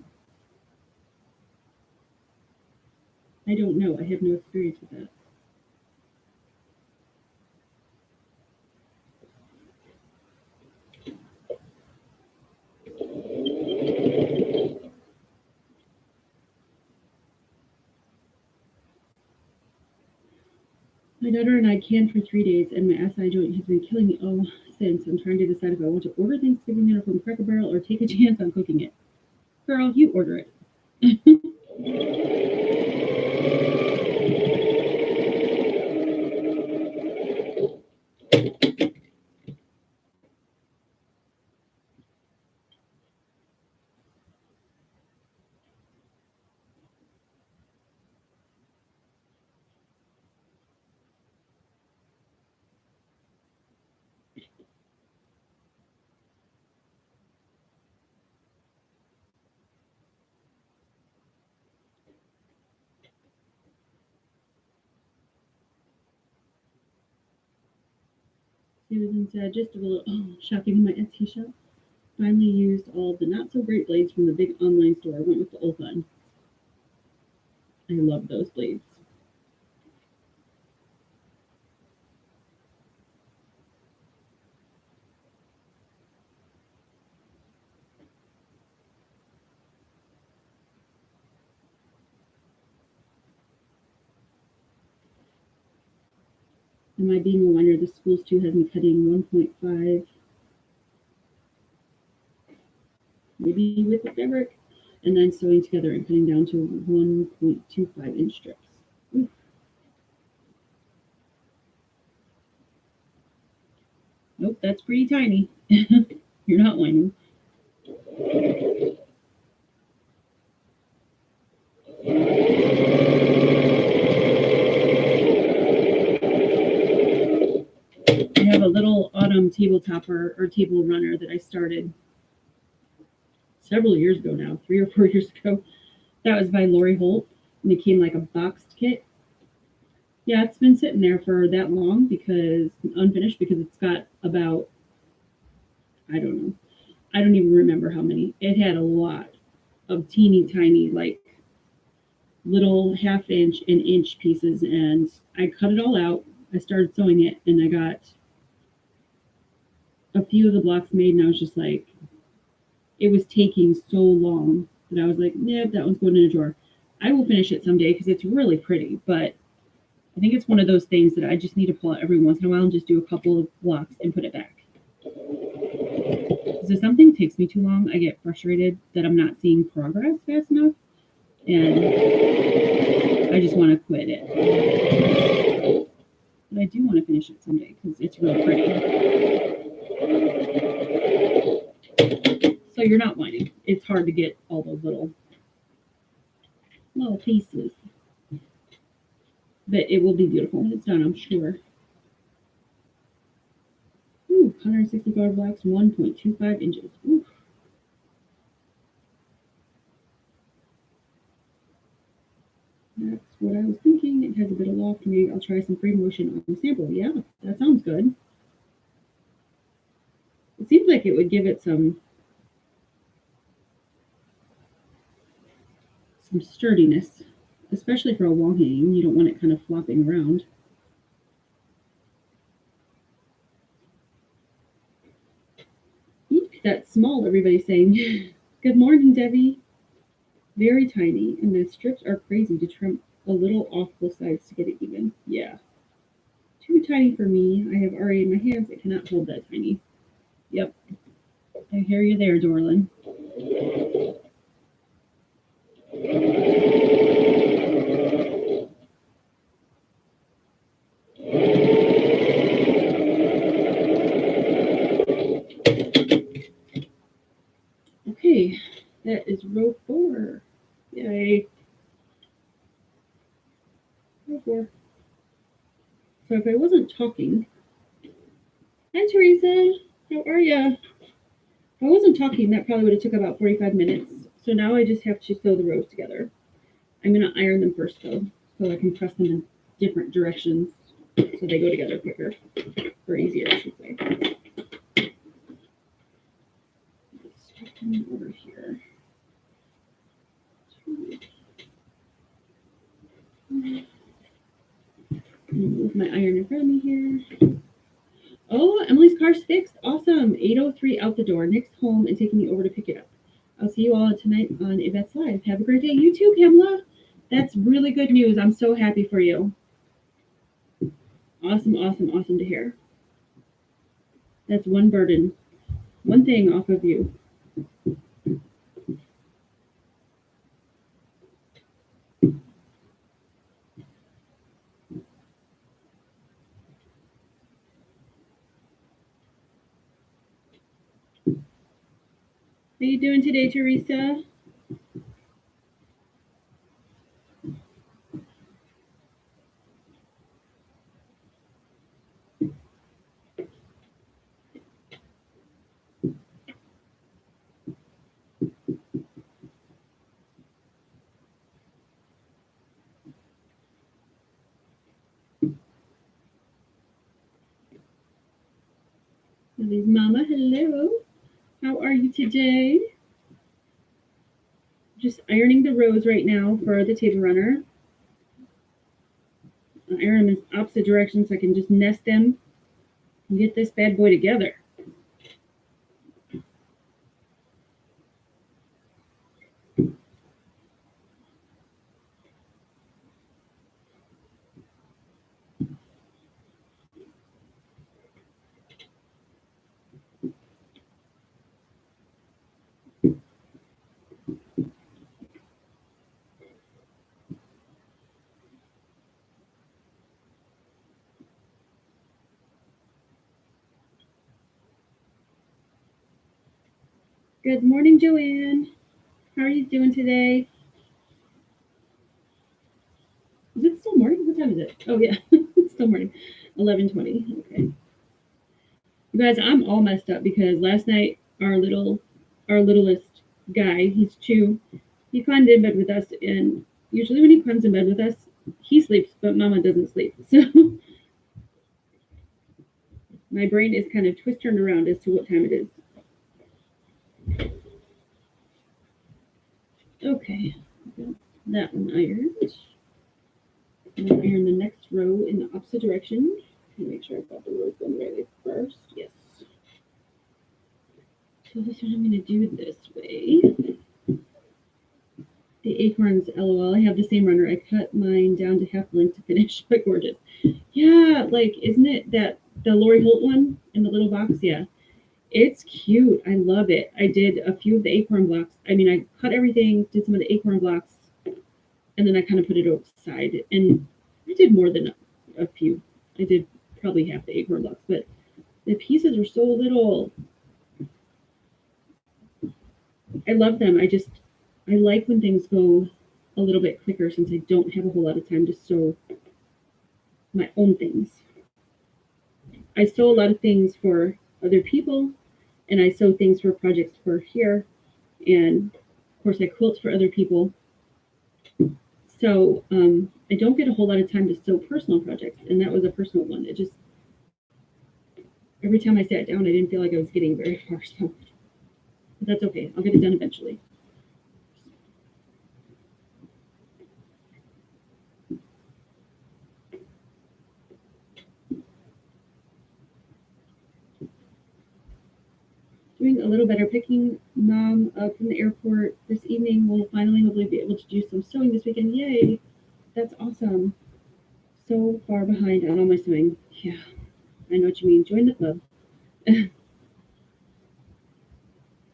I don't know. I have no experience with that. My daughter and I canned for 3 days, and my SI joint has been killing me all since. I'm trying to decide if I want to order Thanksgiving dinner from Cracker Barrel or take a chance on cooking it. Girl, you order it. Susan said, just a little shopping in my Etsy shop. Finally used all the not so great blades from the big online store. I went with the old one. I love those blades. Am I being a whiner? The schools too has me cutting 1.5, maybe with the fabric, and then sewing together and cutting down to 1.25 inch strips. Oof. Nope, that's pretty tiny. You're not whining. I have a little autumn table topper or table runner that I started several years ago now, 3 or 4 years ago. That was by Lori Holt, and it came like a boxed kit. Yeah, it's been sitting there for that long because unfinished because it's got about, I don't know, I don't even remember how many. It had a lot of teeny tiny like little half-inch and inch pieces, and I cut it all out. I started sewing it, and I got a few of the blocks made, and I was just like, it was taking so long that I was like, nope, that one's going in a drawer. I will finish it someday because it's really pretty, but I think it's one of those things that I just need to pull out every once in a while and just do a couple of blocks and put it back. Because if something takes me too long, I get frustrated that I'm not seeing progress fast enough, and I just want to quit it. But I do want to finish it someday because it's really pretty. So you're not whining. It's hard to get all those little pieces. But it will be beautiful when it's done, I'm sure. Ooh, 165 blocks, 1.25 inches. Ooh. That's what I was thinking. It has a bit of loft. Maybe I'll try some free motion on the sample. Yeah, that sounds good. It seems like it would give it some sturdiness, especially for a wall hanging. You don't want it kind of flopping around. Eek, that's small, everybody's saying. Good morning, Debbie. Very tiny, and the strips are crazy to trim a little off both sides to get it even. Yeah. Too tiny for me. I have already in my hands. I cannot hold that tiny. Yep. I hear you there, Dorlin. Okay, that is row 4. Yay. Row 4. So if I wasn't talking, hi Teresa, how are ya? If I wasn't talking, that probably would have took about 45 minutes. So now I just have to sew the rows together. I'm gonna iron them first though, so I can press them in different directions so they go together quicker, or easier, I should say. Stick them over here. Move my iron in front of me here. Oh, Emily's car's fixed. Awesome. 8:03 out the door. Nick's home and taking me over to pick it up. I'll see you all tonight on Yvette's Live. Have a great day. You too, Pamela. That's really good news. I'm so happy for you. Awesome, awesome, awesome to hear. That's one burden, one thing off of you. How you doing today, Teresa? Lily's mama, hello. How are you today? Just ironing the rows right now for the table runner. I'll iron them in opposite directions so I can just nest them and get this bad boy together. Good morning, Joanne. How are you doing today? Is it still morning? What time is it? Oh yeah, it's still morning. 11:20. Okay. You guys, I'm all messed up because last night our littlest guy, he's 2, he climbed in bed with us, and usually when he climbs in bed with us, he sleeps, but Mama doesn't sleep. So my brain is kind of turned around as to what time it is. Okay, that one ironed. I'm going to iron the next row in the opposite direction. Make sure I've got the rows going the right way first. Yes. So this one I'm going to do this way. The acorns, lol. I have the same runner. I cut mine down to half length to finish, but gorgeous. Yeah, like, isn't it that the Lori Holt one in the little box? Yeah. It's cute. I love it. I did a few of the acorn blocks. I mean, I cut everything, did some of the acorn blocks, and then I kind of put it outside. And I did more than a few. I did probably half the acorn blocks, but the pieces are so little. I love them. I like when things go a little bit quicker since I don't have a whole lot of time to sew my own things. I sew a lot of things for other people, and I sew things for projects for here, and of course I quilt for other people. So I don't get a whole lot of time to sew personal projects, and that was a personal one. It just, every time I sat down, I didn't feel like I was getting very far. So, but that's okay. I'll get it done eventually. Doing a little better picking Mom up from the airport this evening. We'll finally hopefully be able to do some sewing this weekend. Yay! That's awesome. So far behind on all my sewing. Yeah, I know what you mean. Join the club.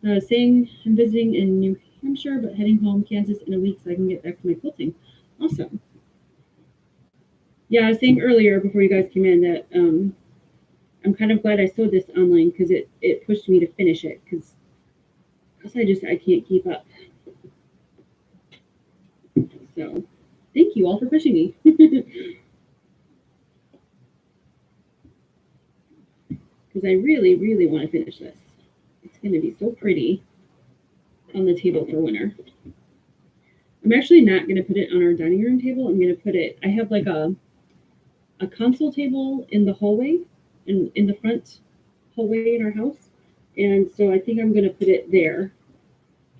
Saying I'm visiting in New Hampshire, but heading home Kansas in a week so I can get back to my quilting. Awesome. Yeah, I was saying earlier before you guys came in that I'm kind of glad I sewed this online because it pushed me to finish it because I can't keep up. So thank you all for pushing me. Because I really, really want to finish this. It's going to be so pretty on the table for winter. I'm actually not going to put it on our dining room table. I'm going to put it, I have like a console table in the hallway, in the front hallway in our house. And so I think I'm going to put it there.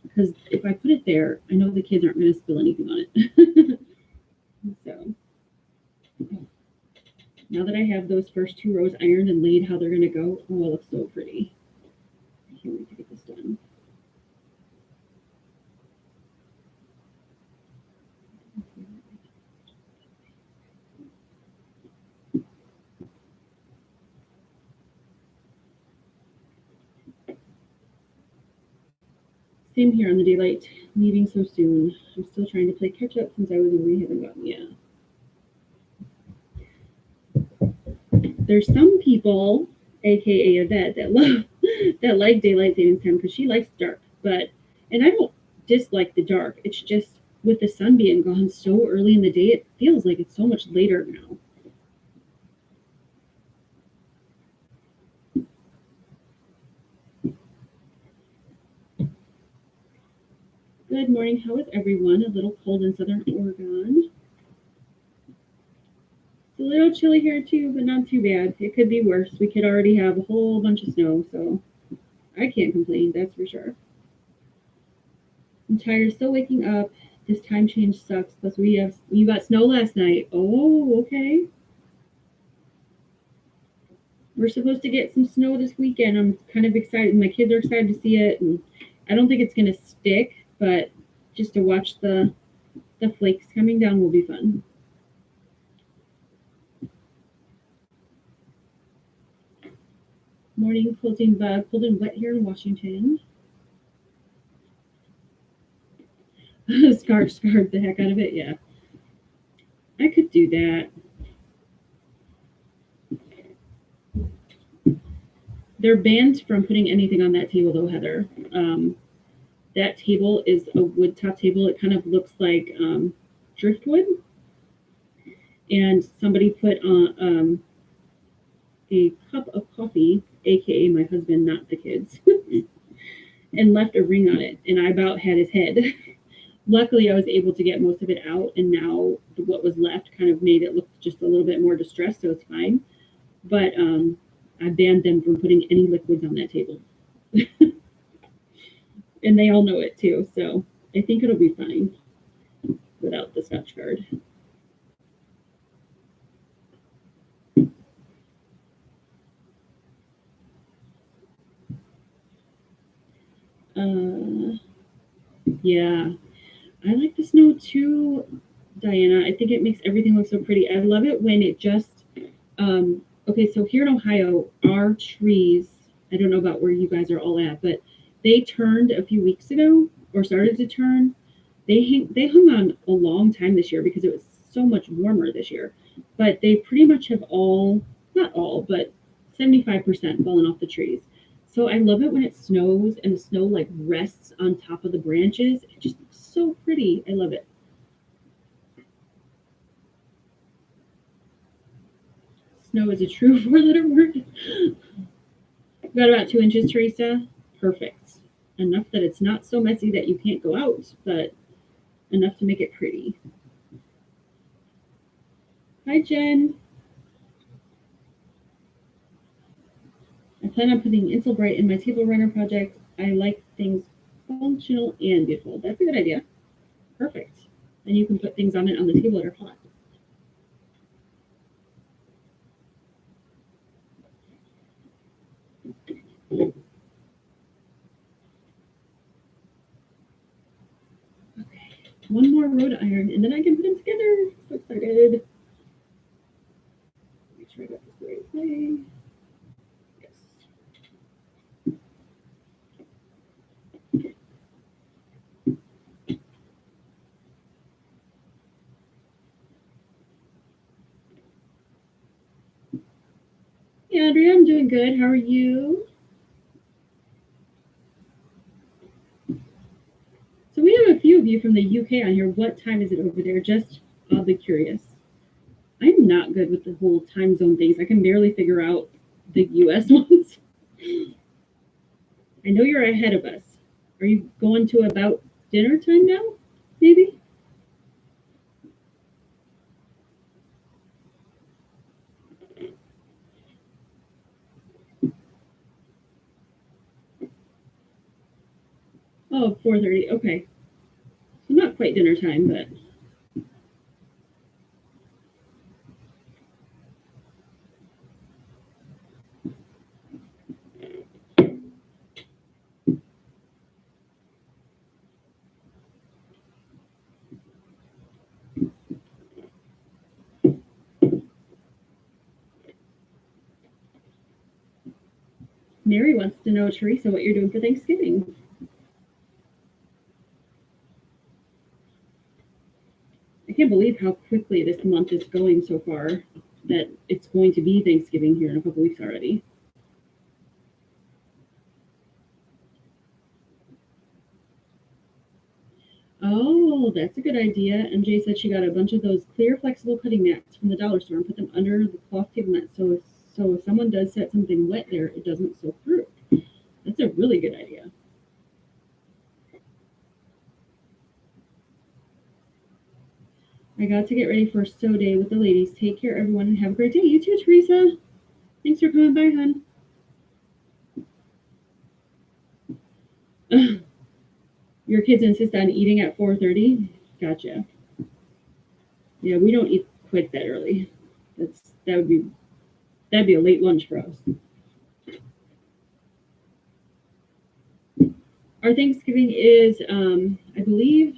Because if I put it there, I know the kids aren't going to spill anything on it. So now that I have those first 2 rows ironed and laid how they're going to go, oh, it looks so pretty. I can't wait to get this done. Same here on the daylight, leaving so soon. I'm still trying to play catch up since I was away, haven't gotten yet. There's some people, aka Yvette, that like daylight savings time because she likes dark. And I don't dislike the dark. It's just with the sun being gone so early in the day, it feels like it's so much later now. Good morning. How is everyone? A little cold in Southern Oregon. a little chilly here too, but not too bad. It could be worse. We could already have a whole bunch of snow, so I can't complain, that's for sure. I'm tired, still waking up. This time change sucks. Plus you got snow last night. Oh, okay. We're supposed to get some snow this weekend. I'm kind of excited. My kids are excited to see it, and I don't think it's gonna stick, but just to watch the flakes coming down will be fun. Morning quilting bug, cold and wet here in Washington. Scarf the heck out of it, yeah. I could do that. They're banned from putting anything on that table, though, Heather. That table is a wood top table. It kind of looks like driftwood. And somebody put on a cup of coffee, aka my husband, not the kids, and left a ring on it. And I about had his head. Luckily, I was able to get most of it out, and now what was left kind of made it look just a little bit more distressed, so it's fine. But I banned them from putting any liquids on that table. And they all know it too, so I think it'll be fine without the Scotch guard. Yeah, I like the snow too, Diana. I think it makes everything look so pretty. I love it when it just, okay, so here in Ohio, our trees, I don't know about where you guys are all at, but they turned a few weeks ago or started to turn. They hung on a long time this year because it was so much warmer this year. But they pretty much have all, not all, but 75% fallen off the trees. So I love it when it snows and the snow like rests on top of the branches. It just looks so pretty. I love it. Snow is a true four-letter word. Got about 2 inches, Teresa. Perfect. Enough that it's not so messy that you can't go out, but enough to make it pretty. Hi, Jen. I plan on putting Insel Bright in my table runner project. I like things functional and beautiful. That's a good idea. Perfect. And you can put things on it on the table that are hot. Okay. One more road iron, and then I can put them together. So excited. Make sure I got this the right way. Hey, Andrea, I'm doing good. How are you? So we have a few of you from the UK on here. What time is it over there? Just oddly curious. I'm not good with the whole time zone things. I can barely figure out the US ones. I know you're ahead of us. Are you going to about dinner time now? Maybe? Oh, 4:30. Okay. So not quite dinner time, but Mary wants to know, Teresa, what you're doing for Thanksgiving. I can't believe how quickly this month is going so far, that it's going to be Thanksgiving here in a couple weeks already. Oh, that's a good idea. MJ said she got a bunch of those clear flexible cutting mats from the dollar store and put them under the cloth table mat so if someone does set something wet there, it doesn't soak through. That's a really good idea. I got to get ready for sew day with the ladies. Take care, everyone, and have a great day. You too, Teresa. Thanks for coming by, hon. Your kids insist on eating at 4:30? Gotcha. Yeah, we don't eat quite that early. That'd be a late lunch for us. Our Thanksgiving is, I believe,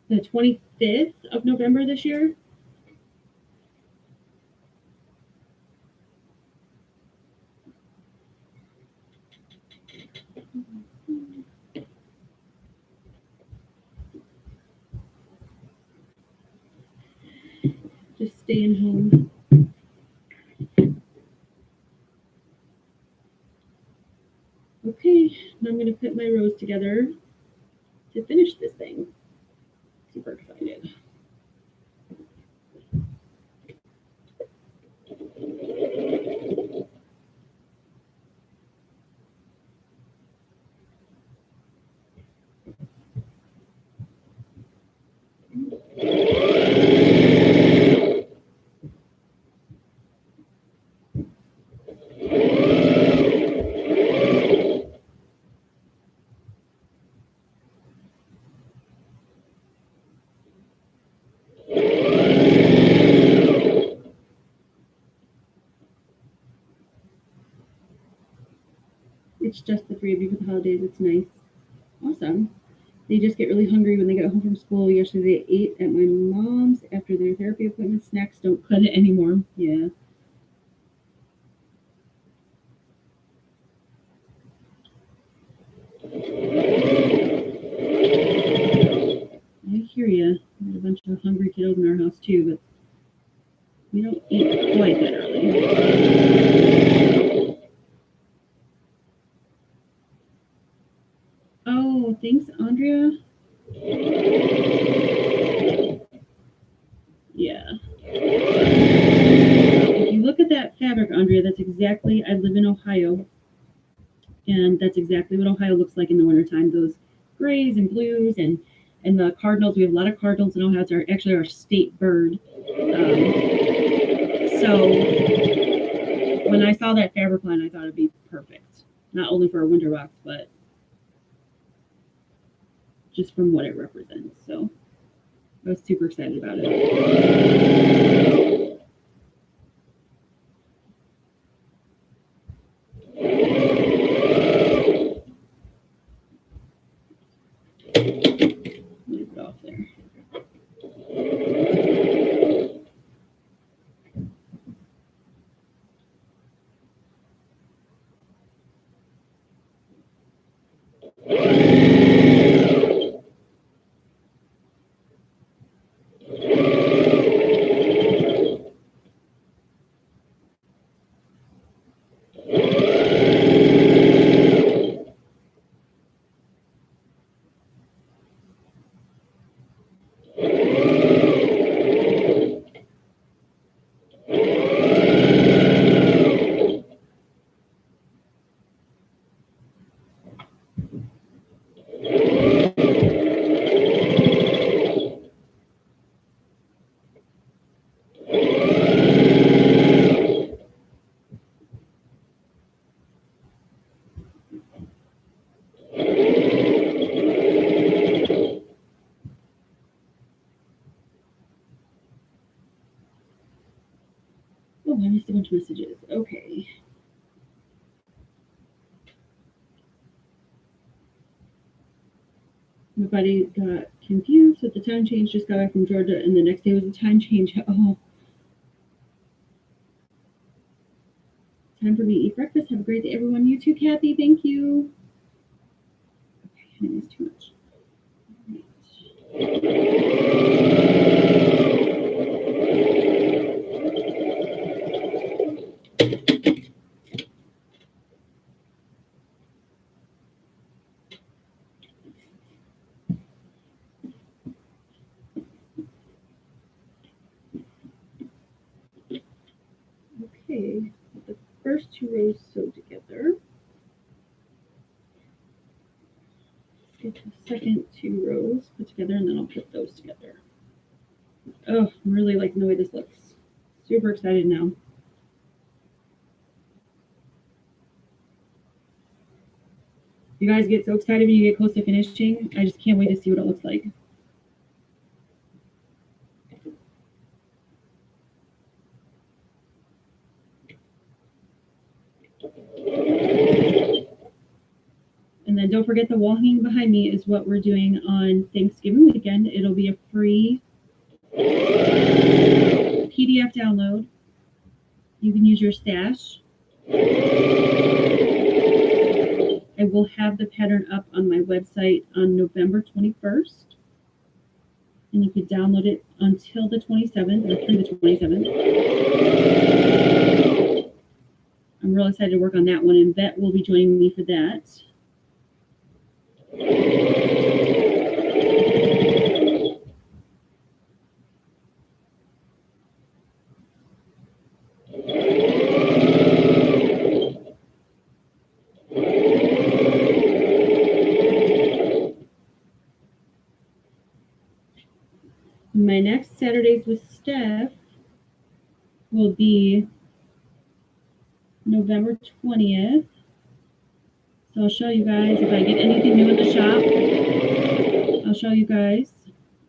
the 25th of November this year. Just staying home. Okay, now I'm going to put my rows together to finish this thing. Super excited. It's just the three of you for the holidays. It's nice. Awesome. They just get really hungry when they get home from school. Yesterday they ate at my mom's after their therapy appointment. Snacks don't cut it anymore. Yeah. I hear you. There's a bunch of hungry kiddos in our house too, but we don't eat quite that early. Oh, thanks, Andrea. Yeah. If you look at that fabric, Andrea, that's exactly, I live in Ohio, and that's exactly what Ohio looks like in the wintertime. Those grays and blues and the cardinals. We have a lot of cardinals in Ohio. It's actually our state bird. So when I saw that fabric line, I thought it'd be perfect, not only for a winter box, but just from what it represents. So I was super excited about it. Leave it off there. Oh, I missed a bunch of messages. Okay. Everybody got confused with the time change. Just got back from Georgia, and the next day was a time change. Oh. Time for me to eat breakfast. Have a great day, everyone. You too, Kathy. Thank you. Okay, I think it's too much. Okay, the first two rows sewed together. Let's get the second two rows put together, and then I'll put those together. Oh, I'm really liking the way this looks. Super excited now. You guys get so excited when you get close to finishing. I just can't wait to see what it looks like. And then don't forget the wall hanging behind me is what we're doing on Thanksgiving weekend. It'll be a free PDF download. You can use your stash. I will have the pattern up on my website on November 21st. And you could download it until the 27th or through the 27th. I'm real excited to work on that one, and Vet will be joining me for that. My next Saturdays with Steph will be November 20th. So I'll show you guys if I get anything new in the shop. I'll show you guys.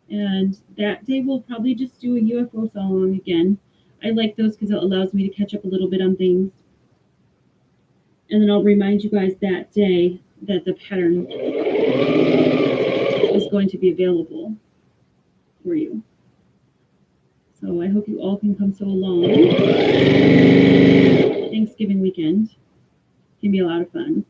And that day we'll probably just do a UFO song again. I like those because it allows me to catch up a little bit on things. And then I'll remind you guys that day that the pattern is going to be available for you. So I hope you all can come so along. Thanksgiving weekend can be a lot of fun.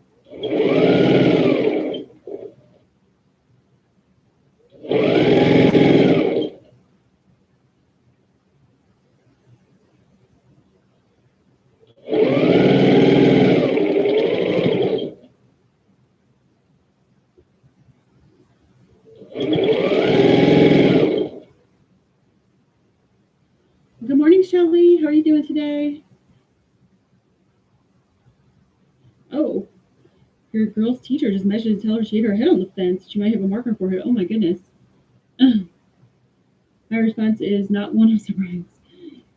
Good morning, Shelly. How are you doing today? Oh, your girl's teacher just messaged to tell her she hit her head on the fence. She might have a marker for her. Oh my goodness. My response is not one of surprise.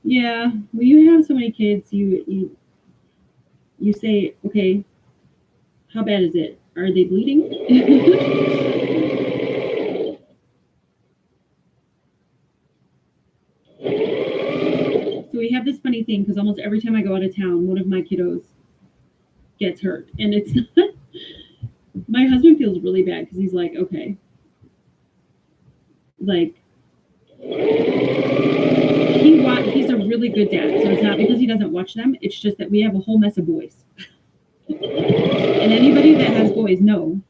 Yeah, when you have so many kids, you say, okay, how bad is it? Are they bleeding? So we have this funny thing because almost every time I go out of town, one of my kiddos gets hurt, and it's not. My husband feels really bad because he's like, okay, like he's a really good dad, so it's not because he doesn't watch them. It's just that we have a whole mess of boys, and anybody that has boys know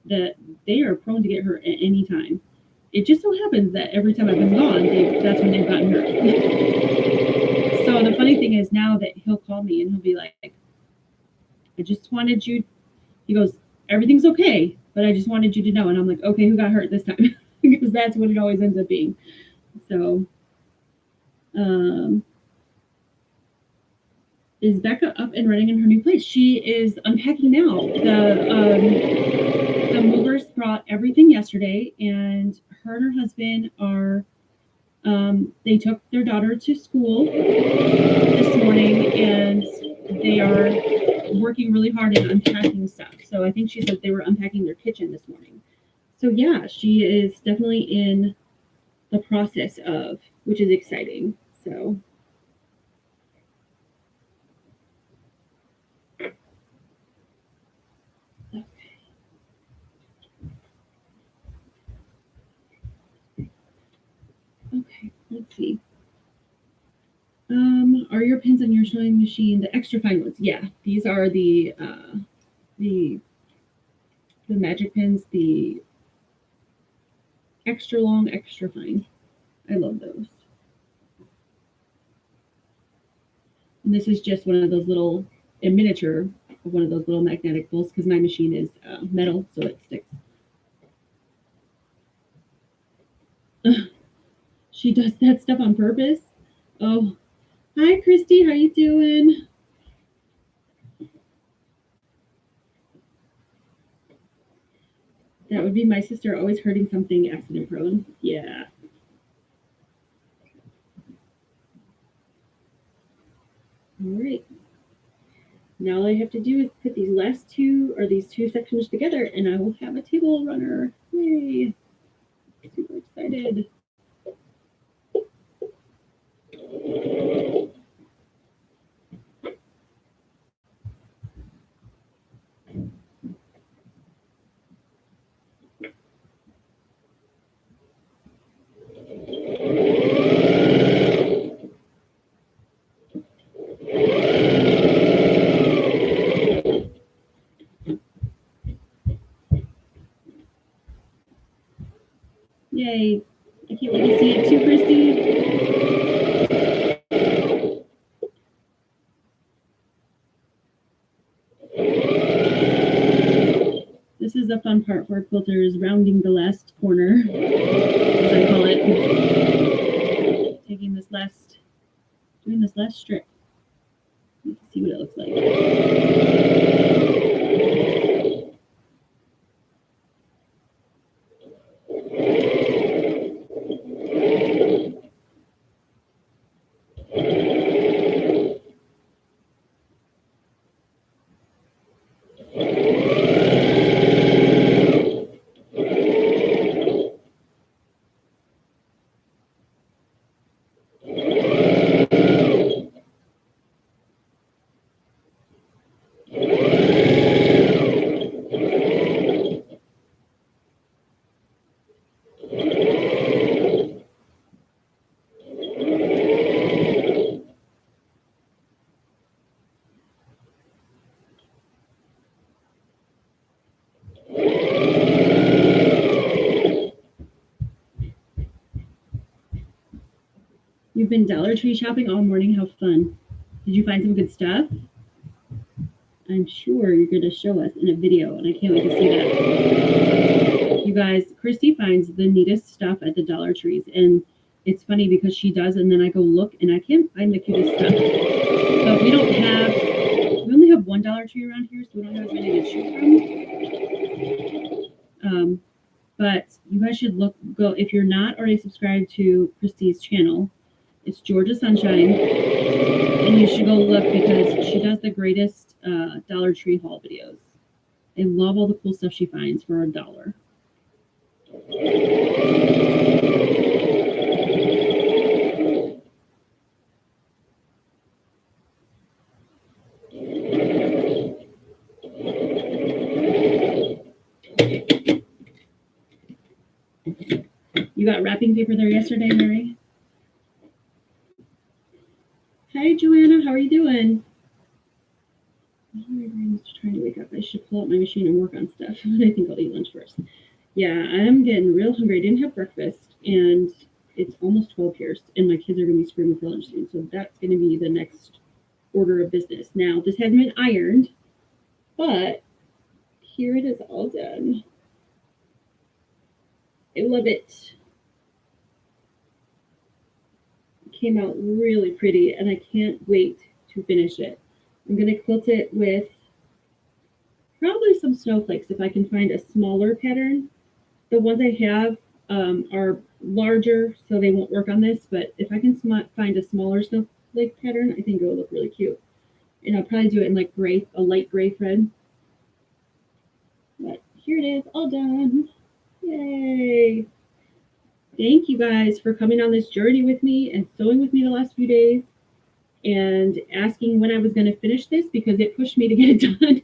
that they are prone to get hurt at any time. It just so happens that every time I've been gone, that's when they've gotten hurt. So the funny thing is now that he'll call me and he'll be like, I just wanted you, he goes, everything's okay, but I just wanted you to know. And I'm like, okay, who got hurt this time? Because that's what it always ends up being. So, is Becca up and running in her new place? She is unpacking now. The movers brought everything yesterday, and her and her husband are, they took their daughter to school this morning, and they are working really hard at unpacking stuff. So I think she said they were unpacking their kitchen this morning. So yeah, she is definitely in the process of, which is exciting. So okay, let's see. Are your pins on your sewing machine the extra fine ones? Yeah, these are the magic pins, the extra long, extra fine. I love those. And this is just one of those little, in miniature, one of those little magnetic pulls because my machine is metal, so it sticks. She does that stuff on purpose. Oh, hi, Christy. How you doing? That would be my sister always hurting something accident prone. Yeah. All right. Now all I have to do is put these last two or these two sections together and I will have a table runner. Yay. Super excited. Yay. I can't wait to see it too, Christy. This is the fun part for quilters, rounding the last corner, as I call it. Taking this last, doing this last strip. You can see what it looks like. You've been Dollar Tree shopping all morning. How fun. Did you find some good stuff? I'm sure you're going to show us in a video, and I can't wait to see that. You guys, Christy finds the neatest stuff at the Dollar Trees, and it's funny because she does, and then I go look, and I can't find the cutest stuff. But we only have one Dollar Tree around here, so we don't have as many to choose from. But you guys should go if you're not already subscribed to Christy's channel. It's Georgia Sunshine, and you should go look because she does the greatest Dollar Tree haul videos. I love all the cool stuff she finds for $1. You got wrapping paper there yesterday, Mary? Hi, Joanna. How are you doing? My brain's trying to wake up. I should pull out my machine and work on stuff. I think I'll eat lunch first. Yeah, I'm getting real hungry. I didn't have breakfast, and it's almost 12 here, and my kids are going to be screaming for lunch soon. So that's going to be the next order of business. Now, this hasn't been ironed, but here it is all done. I love it. It came out really pretty, and I can't wait to finish it. I'm going to quilt it with probably some snowflakes if I can find a smaller pattern. The ones I have are larger, so they won't work on this, but if I can find a smaller snowflake pattern, I think it will look really cute. And I'll probably do it in like gray, a light gray thread. But here it is, all done. Yay! Thank you guys for coming on this journey with me and sewing with me the last few days and asking when I was going to finish this because it pushed me to get it done.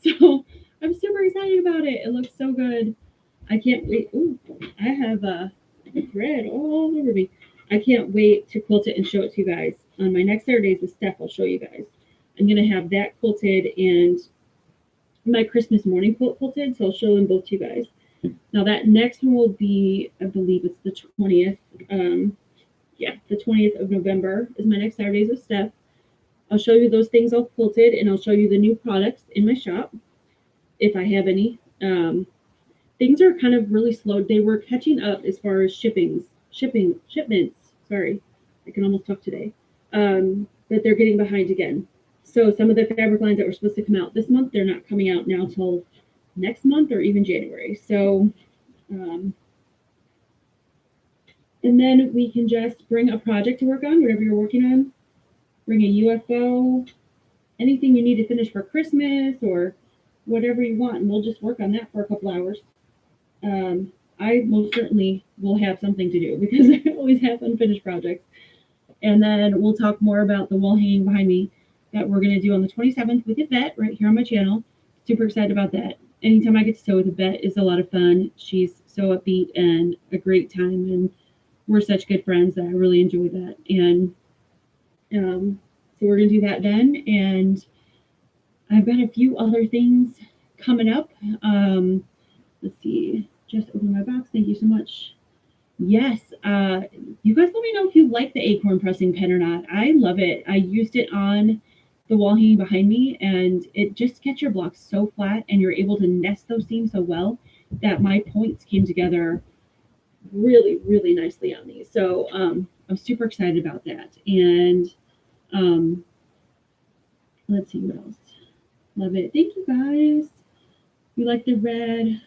So I'm super excited about it. It looks so good. I can't wait. Ooh, I have a thread all over me. I can't wait to quilt it and show it to you guys. On my next Saturdays with Steph, I'll show you guys. I'm going to have that quilted and my Christmas morning quilt quilted, so I'll show them both to you guys. Now that next one will be, I believe it's the 20th. The 20th of November is my next Saturdays with Steph. I'll show you those things all quilted, and I'll show you the new products in my shop, if I have any. Things are kind of really slow. They were catching up as far as shipments. Sorry, I can almost talk today. But they're getting behind again. So some of the fabric lines that were supposed to come out this month, they're not coming out now till next month or even January. So, and then we can just bring a project to work on, whatever you're working on. bring a UFO, anything you need to finish for Christmas or whatever you want, and we'll just work on that for a couple hours. I most certainly will have something to do because I always have unfinished projects. And then we'll talk more about the wall hanging behind me that we're going to do on the 27th with Yvette right here on my channel. Super excited about that. Anytime I get to sew with Yvette is a lot of fun. She's so upbeat and a great time, and we're such good friends that I really enjoy that. And so we're going to do that then. And I've got a few other things coming up. Let's see. Just open my box. Thank you so much. Yes. You guys let me know if you like the acorn pressing pen or not. I love it. I used it on the wall hanging behind me, and it just gets your blocks so flat, and you're able to nest those seams so well that my points came together really, really nicely on these. So I'm super excited about that. And let's see what else. Love it. Thank you guys. You like the red.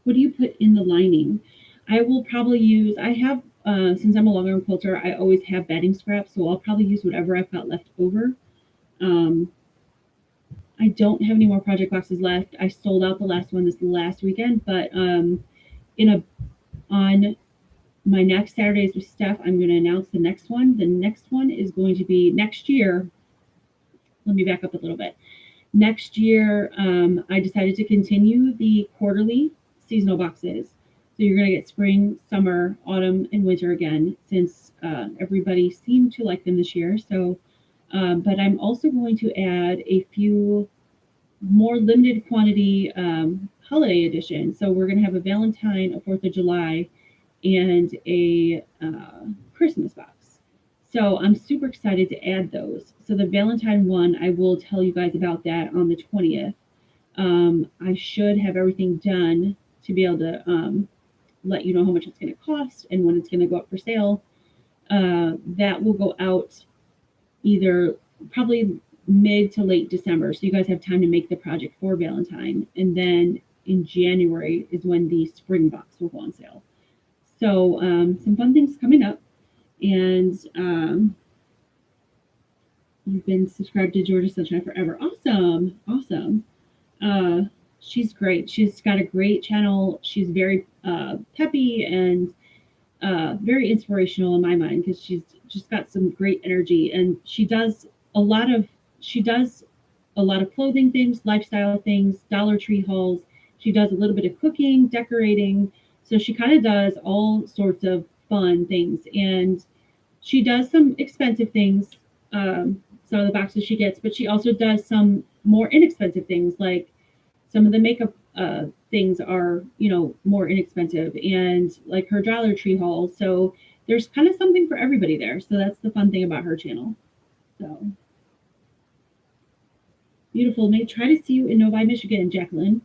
What do you put in the lining? I will probably use, I have, since I'm a long arm quilter, I always have batting scraps, so I'll probably use whatever I've got left over. I don't have any more project boxes left. I sold out the last one this last weekend, but on my next Saturdays with Steph, I'm going to announce the next one. The next one is going to be next year. Let me back up a little bit. Next year, I decided to continue the quarterly seasonal boxes. So you're going to get spring, summer, autumn, and winter again, since everybody seemed to like them this year. So, but I'm also going to add a few more limited quantity holiday editions. So we're going to have a Valentine, a 4th of July, and a Christmas box. So I'm super excited to add those. So the Valentine one, I will tell you guys about that on the 20th. I should have everything done to be able to let you know how much it's going to cost and when it's going to go up for sale. That will go out either probably mid to late December. So you guys have time to make the project for Valentine. And then in January is when the spring box will go on sale. So some fun things coming up. And you've been subscribed to Georgia Sunshine Forever. Awesome. Awesome. She's great. She's got a great channel. She's very peppy and very inspirational in my mind because she's just got some great energy, and she does a lot of clothing things, lifestyle things, Dollar Tree hauls. She does a little bit of cooking, decorating. So she kind of does all sorts of fun things, and she does some expensive things. Some of the boxes she gets, but she also does some more inexpensive things, like some of the makeup things are, more inexpensive, and like her Dollar Tree haul. So there's kind of something for everybody there. So that's the fun thing about her channel. So beautiful. May try to see you in Novi, Michigan, Jacqueline.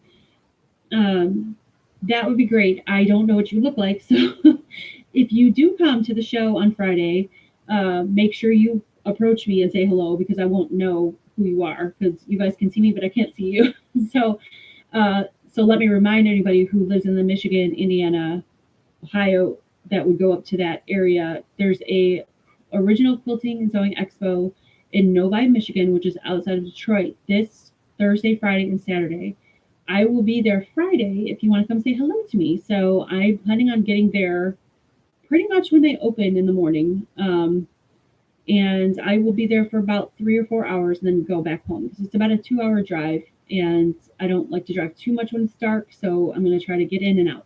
That would be great. I don't know what you look like, so if you do come to the show on Friday, make sure you approach me and say hello, because I won't know who you are, because you guys can see me, but I can't see you. So let me remind anybody who lives in the Michigan, Indiana, Ohio, that would go up to that area. There's a Original Quilting and Sewing Expo in Novi, Michigan, which is outside of Detroit, this Thursday, Friday, and Saturday. I will be there Friday if you want to come say hello to me. So I'm planning on getting there pretty much when they open in the morning. And I will be there for about 3 or 4 hours and then go back home, because it's about a 2-hour drive, and I don't like to drive too much when it's dark. So I'm going to try to get in and out.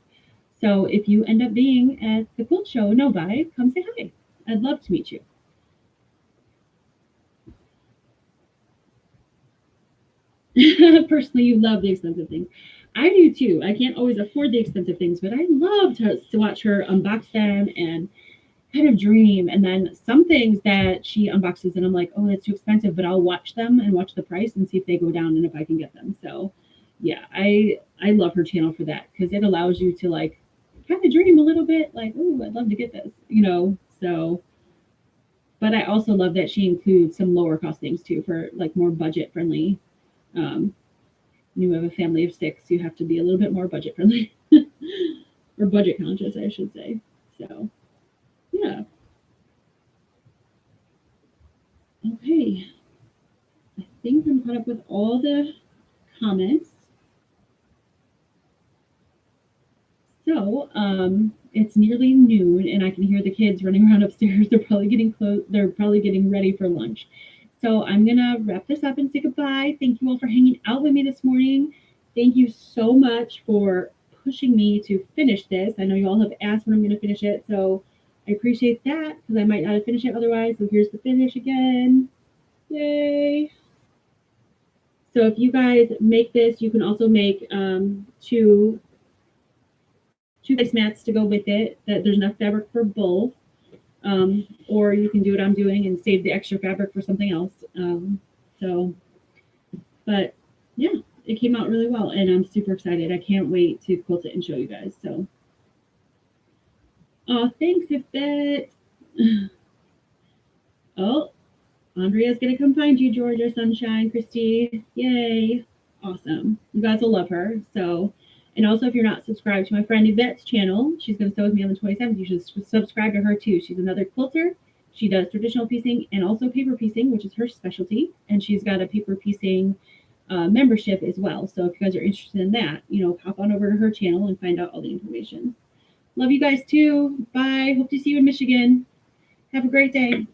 So if you end up being at the quilt show in Novi, come say hi. I'd love to meet you. Personally, you love the expensive things. I do too. I can't always afford the expensive things, but I love to watch her unbox them and kind of dream. And then some things that she unboxes and I'm like, oh, that's too expensive, but I'll watch them and watch the price and see if they go down and if I can get them. So yeah, I love her channel for that, because it allows you to like kind of dream a little bit, like, oh, I'd love to get this, so. But I also love that she includes some lower cost things too, for like more budget friendly. You have a family of 6, you have to be a little bit more budget friendly or budget conscious, I should say. So yeah. Okay, I think I'm caught up with all the comments. So, it's nearly noon, and I can hear the kids running around upstairs. They're probably getting close. They're probably getting ready for lunch. So I'm gonna wrap this up and say goodbye. Thank you all for hanging out with me this morning. Thank you so much for pushing me to finish this. I know you all have asked when I'm gonna finish it, so I appreciate that because I might not have finished it otherwise. So here's the finish again. Yay! So if you guys make this, you can also make two placemats to go with it. That there's enough fabric for both. Or you can do what I'm doing and save the extra fabric for something else. So, but yeah, it came out really well, and I'm super excited. I can't wait to quilt it and show you guys. So, oh, thanks, Yvette. Oh, Andrea's gonna come find you, Georgia Sunshine, Christy. Yay! Awesome. You guys will love her. So, and also if you're not subscribed to my friend Yvette's channel, she's gonna sew with me on the 27th. You should subscribe to her too. She's another quilter. She does traditional piecing and also paper piecing, which is her specialty. And she's got a paper piecing membership as well. So if you guys are interested in that, pop on over to her channel and find out all the information. Love you guys too. Bye. Hope to see you in Michigan. Have a great day.